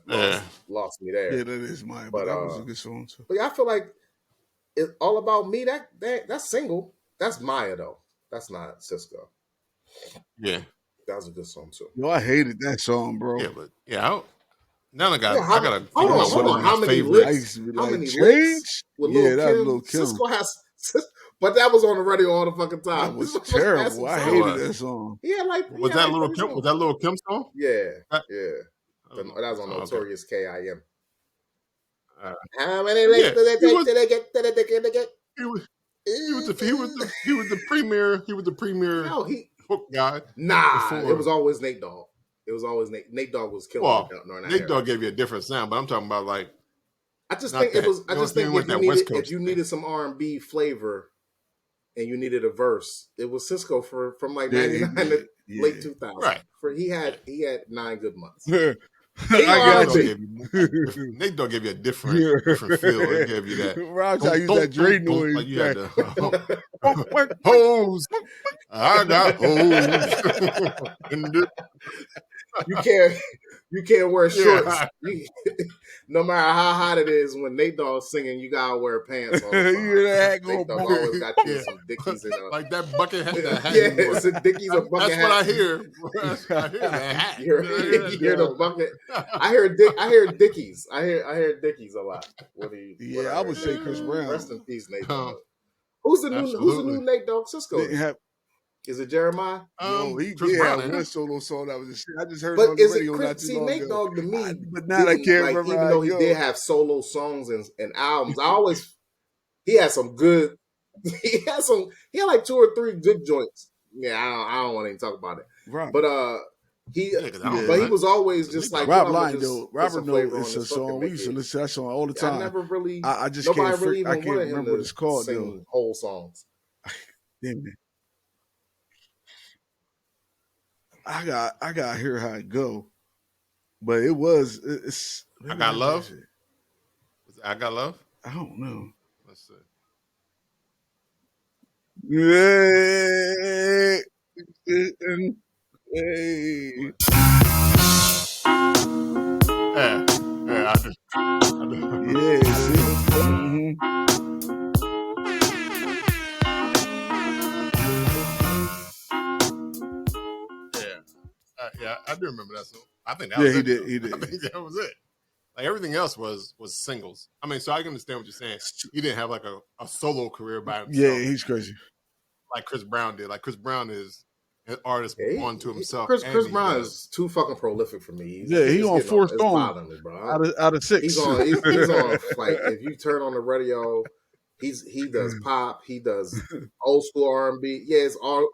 lost me there. Yeah, that is mine. But, But that was a good song too. But yeah, I feel like it's all about me. That's single. That's Maya though. That's not Sisqó. Yeah. That was a good song too. Yo, I hated that song, bro. Yeah, but yeah. Now I got. Yeah, I got to. hold on. How many I licks? used to be How like, many change? licks with Yeah, Lil' that was Kim? Lil' Kim. Sisqó has, but that was on the radio all the fucking time. That was This motherfucker had some terrible. I songs. hated that song. He had like Was that Little Kim? Was that Little Kim song? Yeah, That- yeah. That was on Oh, okay. Notorious K.I.M. Uh, How many licks yeah, did they he take? was- Did they get? Did they get? He was the premier. He was the premier No, hook guy. Nah, Before- it was always Nate Dogg. It was always Nate. Nate Dogg was killing Well, it during that Nate era. Dogg gave you a different sound, but I'm talking about like I just not think it that. was. I You just know, think with that West if Coast you thing. needed some R&B flavor, and you needed a verse, it was Sisqó from like Yeah, 99 to yeah. late 2000. Right. He had 9 good months. I got R&B. you. Nate Dogg gave you a different feel. It gave you that. Rob tried to use that Dre noise. Like you had the hose. I got hose. You can't wear shorts. Yeah. No matter how hot it is, when Nate Dogg's singing, you gotta wear pants on. You hear that hat Nate go Dogg boom. always got you Yeah. some Dickies in a Like that bucket hat. That hat yeah, he wore. it's a Dickies a bucket That's hat. what I hear. I hear that hat. You hear the bucket. I hear Dickies. I hear Dickies a lot. Yeah, I would say Chris Brown. Rest in peace, Nate Dogg. Who's the Absolutely. new Nate Dogg Sisqó? Didn't have, Is it Jeremiah? he Chris did Brown, have ain't one it? solo song that was a shit. I just heard it But on the is it radio not Chris? too See, long Nate ago. Dogg to me, But now I didn't, can't like, remember even how though it he go. did have solo songs and albums, he had some good. He had like 2 or 3 good joints. Yeah, I don't want to even talk about it. Rob, But he 'cause I don't but know. he was always just like Rob I'ma Line just though. put Robert some knows flavor on it's a this fucking song. We used to Mickey. listen to that song all the I time. never really. I just nobody can't. really even I can't wanted him remember to what it's called though. sing whole songs. Damn it. I got to hear how it go, but it's. I Got Love? I got love. I don't know. Let's see. Hey. Yeah. I just Yeah, I do remember that song. I think that Yeah, was he it. did. though. He did. I think that was it. Like everything else was singles. I mean, so I can understand what you're saying. He didn't have like a solo career by himself. Yeah, he's crazy. Like Chris Brown did. Like Chris Brown is an artist onto himself. Chris and Brown is too fucking prolific for me. He on 4 songs bothering me, bro. out of 6. He's on like if you turn on the radio, he does pop, he does old school R&B. Yeah, it's all.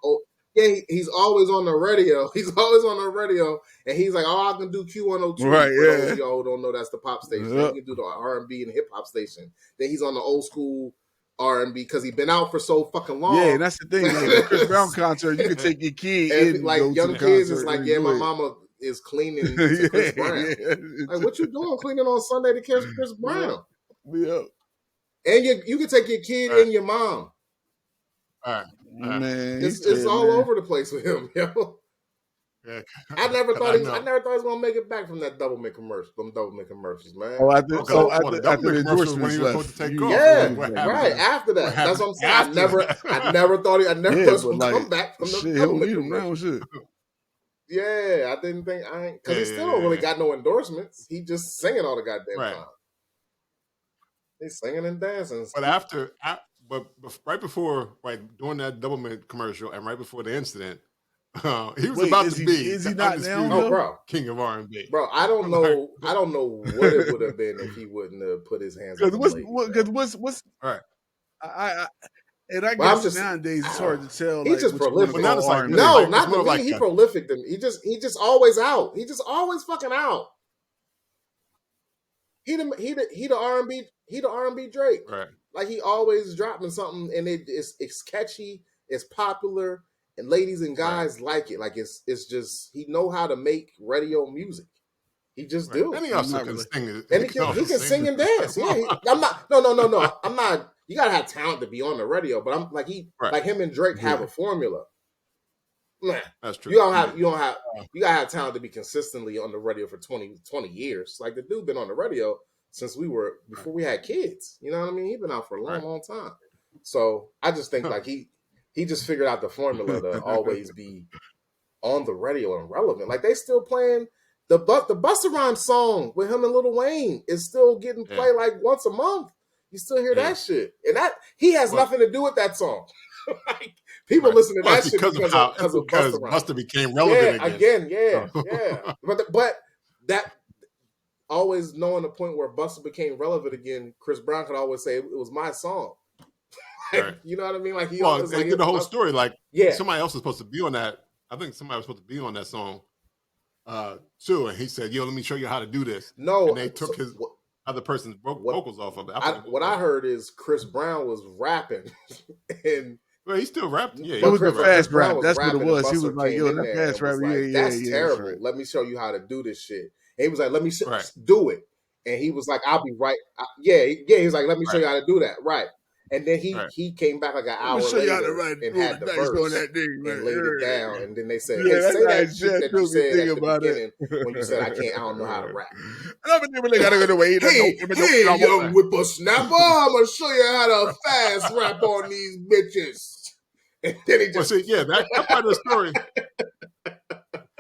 He's always on the radio. He's always on the radio, and he's like, "Oh, I can do Q102." Right, For those yeah. of y'all who don't know, that's the pop station. Yep. He can do the R&B and hip hop station. Then he's on the old school R&B because he's been out for so fucking long. Yeah, and that's the thing. Like, the Chris Brown concert, you can take your kid And and like go young to the kids, concert it's like, and yeah, do my it. mama is cleaning to Chris Brown. Like, what you doing cleaning on Sunday to Chris Brown? Yeah. And you can take your kid and your mom. All right. Man, It's all over the place with him, yo. Yeah. I never thought he was gonna make it back from that double mint commercial. Them double mint commercials, man. Oh, after the the commercials when endorsements he was left. supposed to take off. Yeah, What right. happened? After that, What that's what I'm saying. happened I never thought he was but gonna like, come back from the shit, double he'll mint need him now, commercial. shit. Yeah, I didn't think because he still don't really got no endorsements. He just singing all the goddamn time. He's singing and dancing. But right before, during that double mint commercial and right before the incident, he was about to be. Is he not now? No, bro. King of R&B. Bro, I don't know. I don't know what it would have been if he wouldn't have put his hands on the lady. Because what's all right? I guess nowadays it's hard to tell. He's just prolific. Not to me. He prolific to me. He just always out. He just always fucking out. He the R&B Drake. Right. Like he always dropping something, and it's catchy, it's popular, and ladies and guys like it. Like it's just he know how to make radio music. He just do. And he also can sing. And he can sing and dance. Yeah, I'm not. No. I'm not. You gotta have talent to be on the radio, but I'm like like him and Drake have a formula. Nah, that's true. You gotta have talent to be consistently on the radio for 20 years. Like the dude been on the radio since before we had kids. You know what I mean? He's been out for a long time. So I just think like he just figured out the formula to always be on the radio and relevant. Like they still playing the Busta Rhymes song with him and Lil Wayne is still getting played like once a month. You still hear that shit. And that he has nothing to do with that song. Like people listen to that shit because of Busta became relevant again. Yeah. But that always knowing the point where Busta became relevant again, Chris Brown could always say it was my song. Like, you know what I mean? Like he always they did the whole story. Like somebody else was supposed to be on that. I think somebody was supposed to be on that song too. And he said, "Yo, let me show you how to do this." No, and they took his other person's vocals off of it. I heard is Chris Brown was rapping and. Well, he still rapped. Yeah, it was the fast rap. That's what it was. He was like, "Yo, that fast rap, that's terrible. Right. Let me show you how to do this shit." And he was like, "Let me do it." And he was like, "I'll be right." He was like, "Let me show you how to do that." Right. And then he came back like an hour later and had the verse and laid it down. And then they said, "Hey, say that shit that you said at the beginning when you said I don't know how to rap." Hey, young whippersnapper, I'm gonna show you how to fast rap on these bitches. And then he just that part of the story.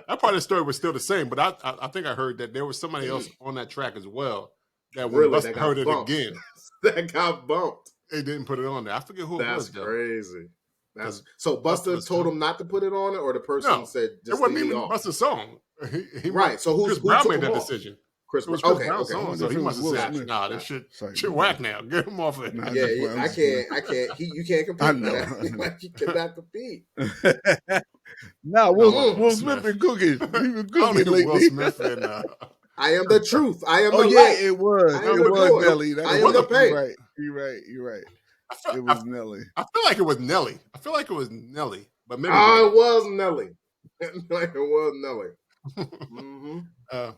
That part of the story was still the same, but I think I heard that there was somebody else on that track as well that when Busta heard it again, that got bumped. They didn't put it on there. I forget who it was. That's crazy. So Busta told him not to put it on it, or the person said just it wasn't even Busta's song. He right. So Chris Brown made that decision. Chris Brown's song, so he must have said, "Nah, this shit whack now. Get him off it." I can't. You can't compete. I know. Like you cannot compete. Will Smith been cooking. He been cooking lately. Will Smith and, I am the truth. I am the light. Yeah, it was. It was Nelly. I am the pain. You're right. It was Nelly. I feel like it was Nelly. But maybe it was Nelly. It was Nelly. Mm-hmm.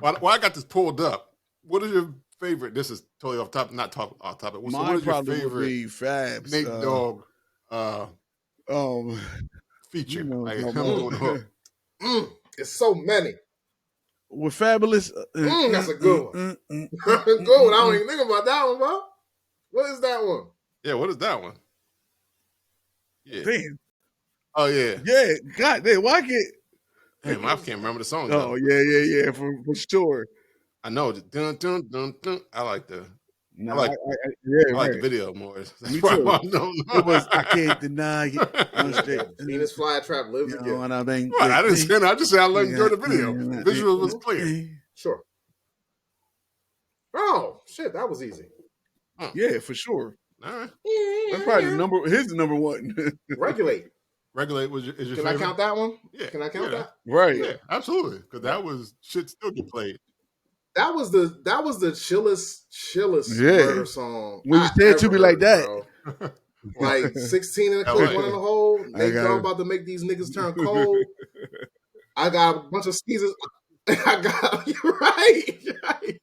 Well, I got this pulled up. What is your favorite? This is totally off topic. Mine what is your probably favorite would be Fabs. Nate Dogg feature? It's so many. With Fabulous. That's a good one. Good one. I don't even think about that one, bro. What is that one? Yeah, what is that one? Yeah. Damn. Oh, yeah. Yeah. God damn. Why can't... Damn, I can't remember the song. Oh though. yeah, for sure. I know the dun dun dun dun. I like the. No, I like yeah, I like right. the video more. That's Me probably too. why I don't know. It was I can't deny it. One straight. Venus flytrap lives You know again. what I mean? What? I didn't say that. I just said I enjoyed the video. Yeah. The visual was clear. Sure. Oh shit, that was easy. Yeah, for sure. All right. That's probably the number. Here's the number one. Regulate. Regulate is your Can favorite? I count that one? Yeah. Can I count that? Right. Yeah, absolutely. Because that was shit still get played. That was the chillest Yeah. murder song. When you say it to me like that. Bro. Like 16 in the clip, one in the hole. Nate Dogg about to make these niggas turn cold. I got a bunch of skeezers. You're right.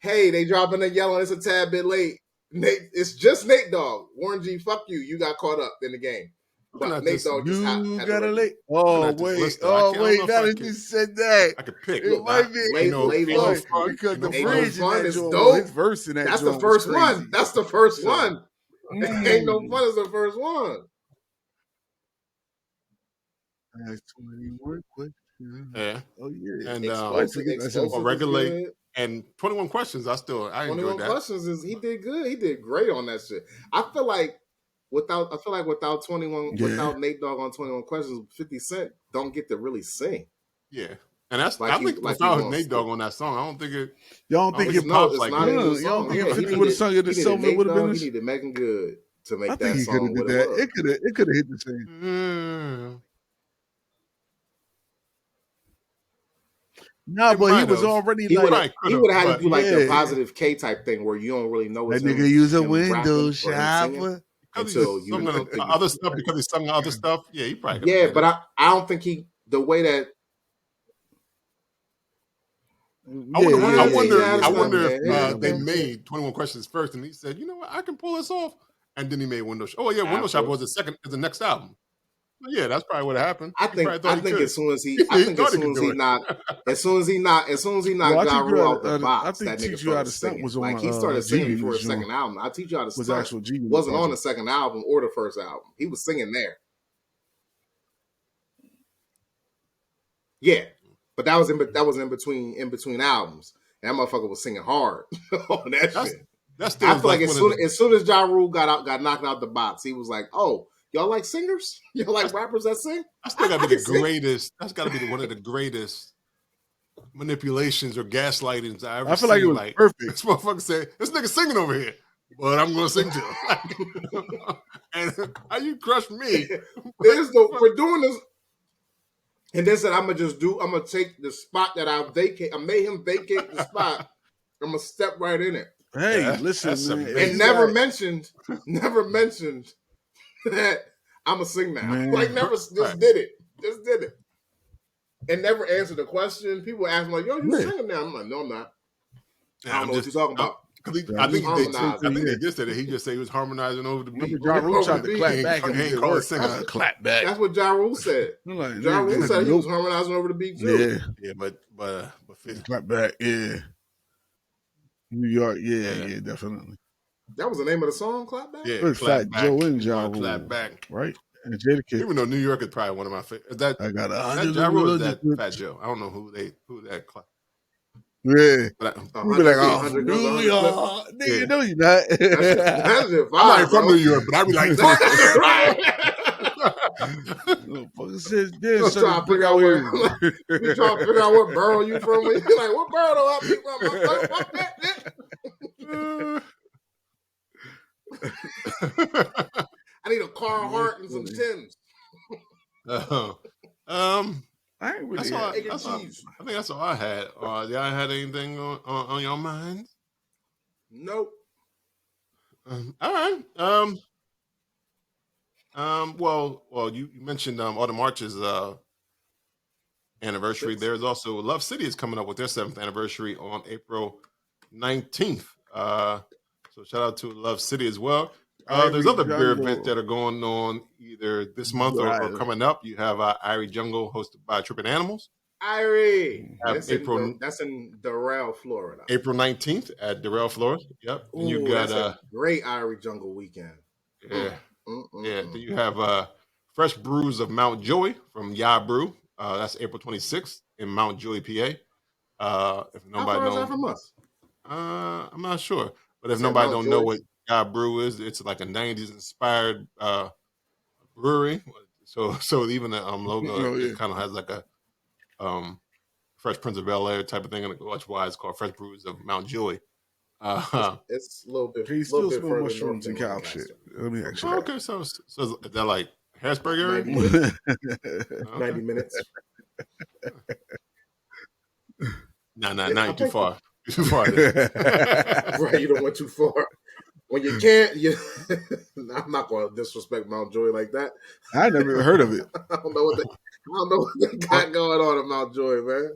Hey, they dropping and yelling. It's a tad bit late. Nate, it's just Nate Dogg. Warren G, fuck you. You got caught up in the game. But Nate Dogg just had got a late. Oh, wait. Now that you said that. I could pick. It might be late because the Ain't bridge no fun in that is joint, dope. his verse in that That's joint the first was crazy. one. That's the first one. Ain't no fun is the first one. I asked 21 questions. Yeah. Oh yeah. And regulate and 21 questions. I enjoyed 21 that. questions is he did good. He did great on that shit. I feel like without 21 without Nate Dogg on 21 questions, 50 Cent don't get to really sing. Yeah. And that's Like I think without Nate Dogg on that song, I don't think it. Y'all don't think it pops like that? You don't think if 50 would have sung it, the song would have been. He needed Megan Good to make I that think he song. Did that. It could have hit the same. No, but he was already he like he would have had to do like the positive K type thing where you don't really know that nigga use a window shopper until you other stuff because he sung other stuff. Yeah, he probably. Yeah, but I don't think the way that. I wonder if they made 21 questions first, and he said, "You know what, I can pull this off," and then he made Window. Window Shopper was the next album. Yeah, that's probably what happened. I think as soon as he knocked Ja Rule out the box, that nigga started singing. Like he started singing before his second album. I Teach You How to Stunt wasn't on the second album or the first album. He was singing there. Yeah, but that was in between albums. And that motherfucker was singing hard on that shit. I feel like as soon as Ja Rule got knocked out the box, he was like, "Oh, y'all like singers? Y'all like rappers that sing?" That's got to be the greatest. That's got to be one of the greatest manipulations or gaslightings I ever seen. I feel like it was perfect. This motherfucker said, "This nigga singing over here, but I'm going to sing too." And how you crush me? We're doing this. And then said, I'm gonna take the spot that I made him vacate the spot. I'm gonna step right in it. Hey, listen, man. And never mentioned that I'm gonna sing now. Man. Like did it. And never answered the question. People ask me like, "Yo, you singing now?" I'm like, "No, I'm not." I don't know what you're talking about. I think they just said it. He just said he was harmonizing over the beat. Ja Rule tried to clap back and he called it clap back. That's what Ja Rule said. Ja Rule said he was harmonizing over the beat too. Yeah, but clap back, yeah. New York, yeah, definitely. That was the name of the song, Clap Back? Yeah, Fat Joe and Ja Rule. Clap back. Right? And Jadakiss. Even though New York is probably one of my favorites. I got that Ja Rule is that Fat Joe. I don't know who that clap. Yeah. But you be like, oh, New York. Nigga, no, you're not. That's your vibe, I'm not from New York, but I be like, motherfucker says this. We trying to figure out what borough you from. You're like, what borough do I be from? I need a Carhartt and some Timbs. I ain't really. I think that's all I had. Y'all had anything on your mind? Nope. All right. Well, you mentioned Autumn March's anniversary. There's also Love City is coming up with their 7th anniversary on April 19th. So shout out to Love City as well. There's other beer events that are going on either this month or coming up. You have Irie Jungle hosted by Trippin' Animals. Irie. That's in Doral, Florida. April 19th at Doral, Florida. Yep. And you got that's a great Irie Jungle weekend. Yeah. Yeah. Then you have Fresh Brews of Mount Joy from Ya Brew That's April 26th in Mount Julie, PA. If How nobody far is that knows, from us? I'm not sure. But I if said nobody Mount don't know Joy. what God Brew is, it's like a 90s inspired brewery. So even the logo, Oh, yeah. it kind of has like a Fresh Prince of Bel-Air type of thing, and that's why it's called Fresh Brews of Mount Joy. It's a little Can you bit still smell further north mushrooms than and cow shit? Lancaster. Let me ask you Oh, that. okay, so is that like Harrisburg area? 90 minutes. Okay. 90 minutes. No, I you're too think far. You're too far. There. right, you don't went too far. When you can't, I'm not going to disrespect Mount Joy like that. I never even heard of it. I don't know what they got going on in Mount Joy, man.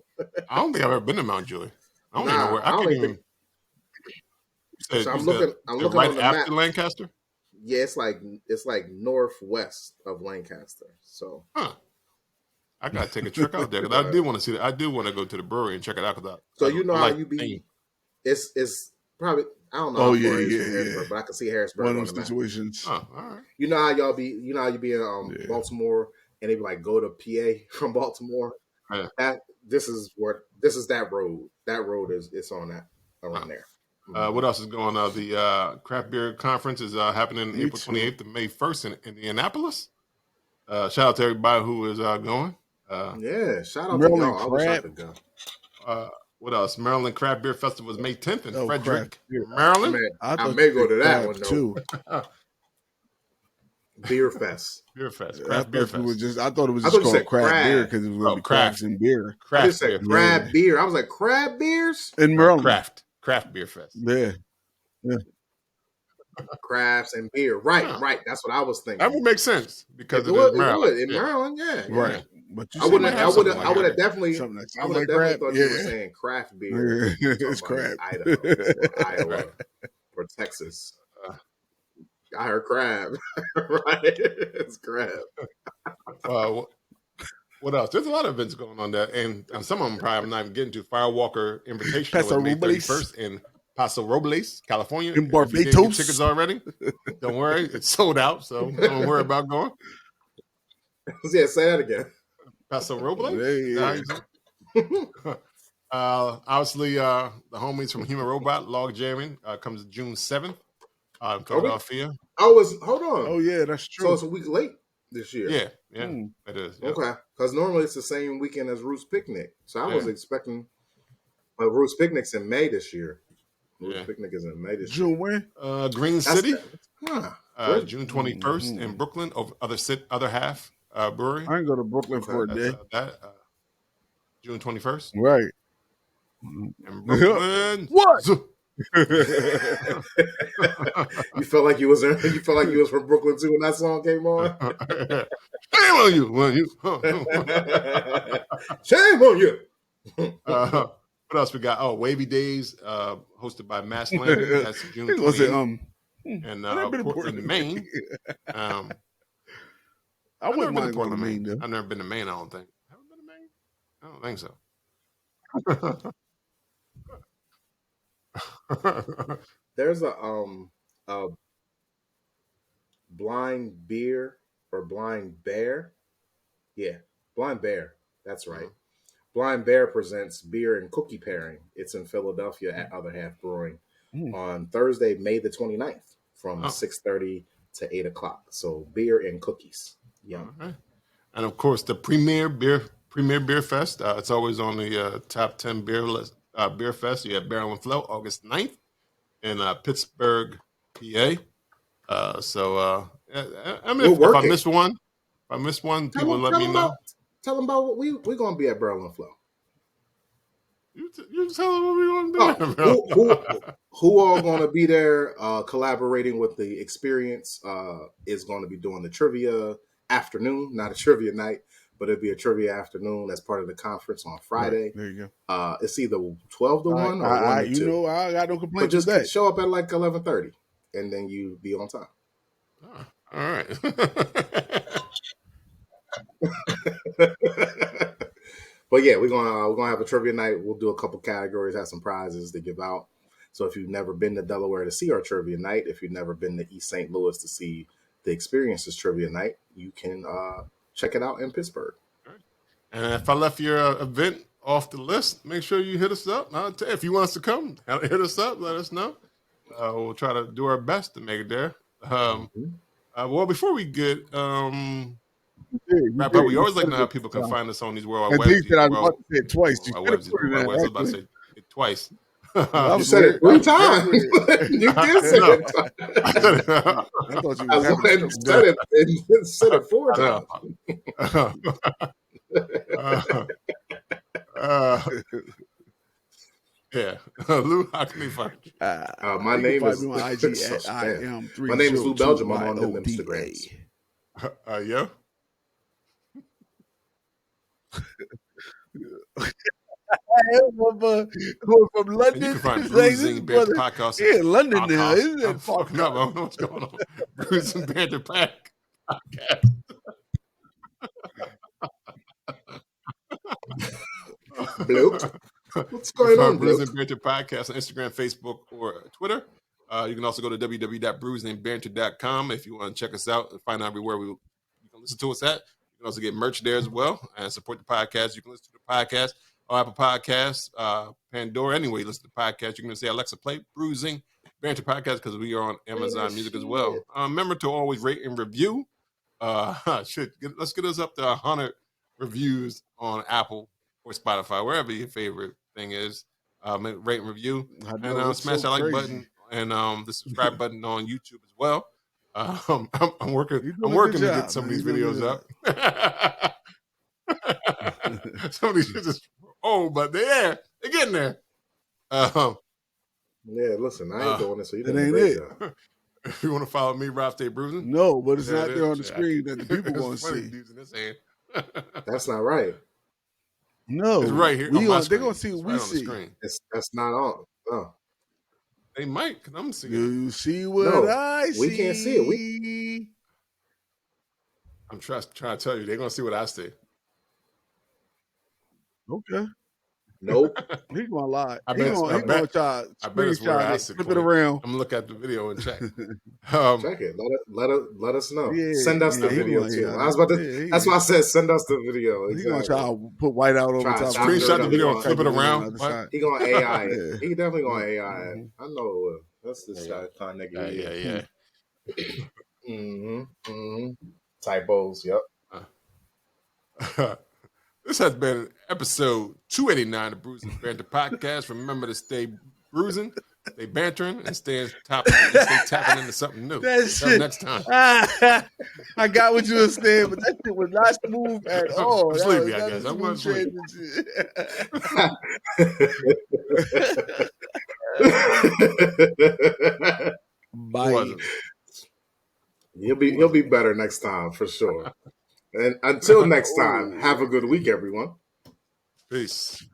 I don't think I've ever been to Mount Joy. I don't even know Nah, where. I I don't can't even even. think. You So I'm said, looking right on the after map. Lancaster. Yeah, it's like northwest of Lancaster. So Huh. I gotta take a trip out there because I do want to see that. I do want to go to the brewery and check it out because so I you know how like you the name. be. It's probably I don't know Oh, how yeah, far it is from yeah. Harrisburg, but I can see Harrisburg One on of the those map. situations. Oh, all right. You know how y'all be. You know how you be in Yeah. Baltimore and they be like go to PA from Baltimore. Yeah. This is that road. That road it's on that around there. What else is going on? The craft beer conference is happening Me April too. 28th to May 1st in Indianapolis. Shout out to everybody who is going. Yeah, shout out Maryland to y'all. I wish I Crab. could go. What else? Maryland Craft Beer Festival is May 10th in Oh, Frederick, craft beer. Maryland. Man, I I thought may you go said to that crab one though. too. Beer Fest. Beer Fest, I Craft Beer thought you were Fest. I thought it was I just thought you called said crab beer crab. because it was going to be craft. crabs and beer. I Craft just said beer. crab beer. I was like, crab beers? In Maryland. Craft Beer Fest. Yeah. Crabs and beer. Right, Yeah. right. That's what I was That thinking. would make sense because It it is would. Maryland. In Yeah. Maryland, yeah. Right. But you I said would have definitely something that I sounds would have like definitely crab. thought you were saying craft beer. Yeah. Talking It's about crab. in Idaho or Iowa Right. or Texas. Uh, I heard crab. Right. It's crab. What else? There's a lot of events going on there, and some of them probably I'm not even getting to. Firewalker Invitational Paso was May Robles. 31st in Paso Robles, California. In If you didn't get Barbados. tickets already, don't worry, it's sold out, so don't worry about going. Yeah, say that again. Paso Robles? Yeah. Obviously, the homies from Human Robot Log Jamming comes June 7th in Philadelphia. Hold on. Oh, yeah, that's true. So it's a week late this year. Yeah, Hmm. it is. Yep. Okay. Because normally it's the same weekend as Roots Picnic. So I was Yeah. expecting Roots Picnic's in May this year. Roots Yeah. Picnic is in May this June when? Green City, Really? June 21st in Brooklyn, other half brewery. I can go to Brooklyn for a day. June 21st Right. in Brooklyn. What? You felt like you was from Brooklyn too when that song came on. Shame on you! Shame on you! What else we got? Oh, Wavy Days, hosted by Mass Landing. That's June 28th. And Portland, Maine. I I've wouldn't never been to mind going to Portland, Maine, Maine. though. I've never been to Maine, I don't think. Haven't been to Maine? I don't think so. There's a blind beer or blind bear. Yeah, blind bear. That's right. Blind Bear presents beer and cookie pairing. It's in Philadelphia at Other Half Brewing on Thursday, May the 29th from 6:30 to 8 o'clock. So beer and cookies. Yeah. Right. And of course, the Premier Beer Fest. It's always on the top 10 beer fest. You have Barrel and Flow August 9th in Pittsburgh, PA. If I miss one, people let me know. Tell them about what we're going to be at Barrel and Flow. You tell them what we're going to do. Who all going to be there collaborating with the experience is going to be doing the trivia afternoon, not a trivia night, but it'll be a trivia afternoon as part of the conference on Friday. Right, there you go. It's either 12 to 1 or 1 to 2. I got no complaints But just with that. show up at like 11:30 and then you be on time. All right. But yeah, we're gonna have a trivia night. We'll do a couple categories, have some prizes to give out. So if you've never been to Delaware to see our trivia night, if you've never been to East St. Louis to see the Experiences trivia night, you can check it out in Pittsburgh. And if I left your event off the list, make sure you hit us up. If you want us to come, hit us up. Let us know. We'll try to do our best to make it there. Well, before we get wrap up, we always like to know how people can find us on these World And Wide D Webs. said I was about to say it twice. You World should have Webs, put it World Wide Webs. I was in, about to say it twice. That You was said weird. it 3 That was times. weird. You did say No. it. I thought you I was having went and said it 4 I know. times. Yeah. Lou, how can they find you? My you name can is find me on IG so at spam. My name is Lou Belgium. I'm on them Instagrams. Yeah. From London. And you can find Like, Bruising Banter brother, Podcast. he in London now. I'm fucking up. I don't know what's going on. Bruising Banter Podcast. Bloop. What's going on, Bruising Bloop? Banter Podcast on Instagram, Facebook, or Twitter. You can also go to www.brewsingbanter.com if you want to check us out and find out everywhere you can listen to us at. You can also get merch there as well and support the podcast. You can listen to the podcast on Apple Podcasts, Pandora. Anyway, listen to the podcast. You can say, Alexa, play Bruising Banter Podcast because we are on Amazon Music as well. Remember to always rate and review. Let's get us up to 100 reviews on Apple or Spotify, wherever your favorite thing is. Rate and review, and smash that like button and the subscribe button on YouTube as well. I'm working to get some of these videos up. Some of these just but they're getting there. Yeah, listen, I ain't doing it, so you That didn't ain't break it. that. If you want to follow me, Rob Stay Bruising. No, but it's not it there is. on the screen that the people It's going to funny, see. dudes in this hand. That's not right. No, It's right here. They're They're going to see what we see. That's not on. No. They might, because I'm seeing it. You see what No, I see? we can't see it. I'm trying to tell you, they're going to see what I see. Okay. Nope. He gonna lie. I He bet gonna try it's where I screenshot it, see. flip it around. I'm gonna look at the video and check. Check it. Let us know. Yeah, send us the he video gonna- too. yeah, I was about to. yeah, that's why I said send us the video. He gonna Exactly. try to put white out over Try top. to Screenshot the video and and flip it around. He gonna AI. Yeah. He definitely gonna AI. it. I know. That's this kind of nigga. Yeah. Typos. Yep. This has been episode 289 of Bruising Banter Podcast. Remember to stay bruising, stay bantering, and stay tapping into something new. Until next time. I got what you were saying, but that shit was not smooth at all. I'm sleepy, I guess. I'm going to sleep. Bye. He'll be better next time for sure. And until next time, have a good week, everyone. Peace.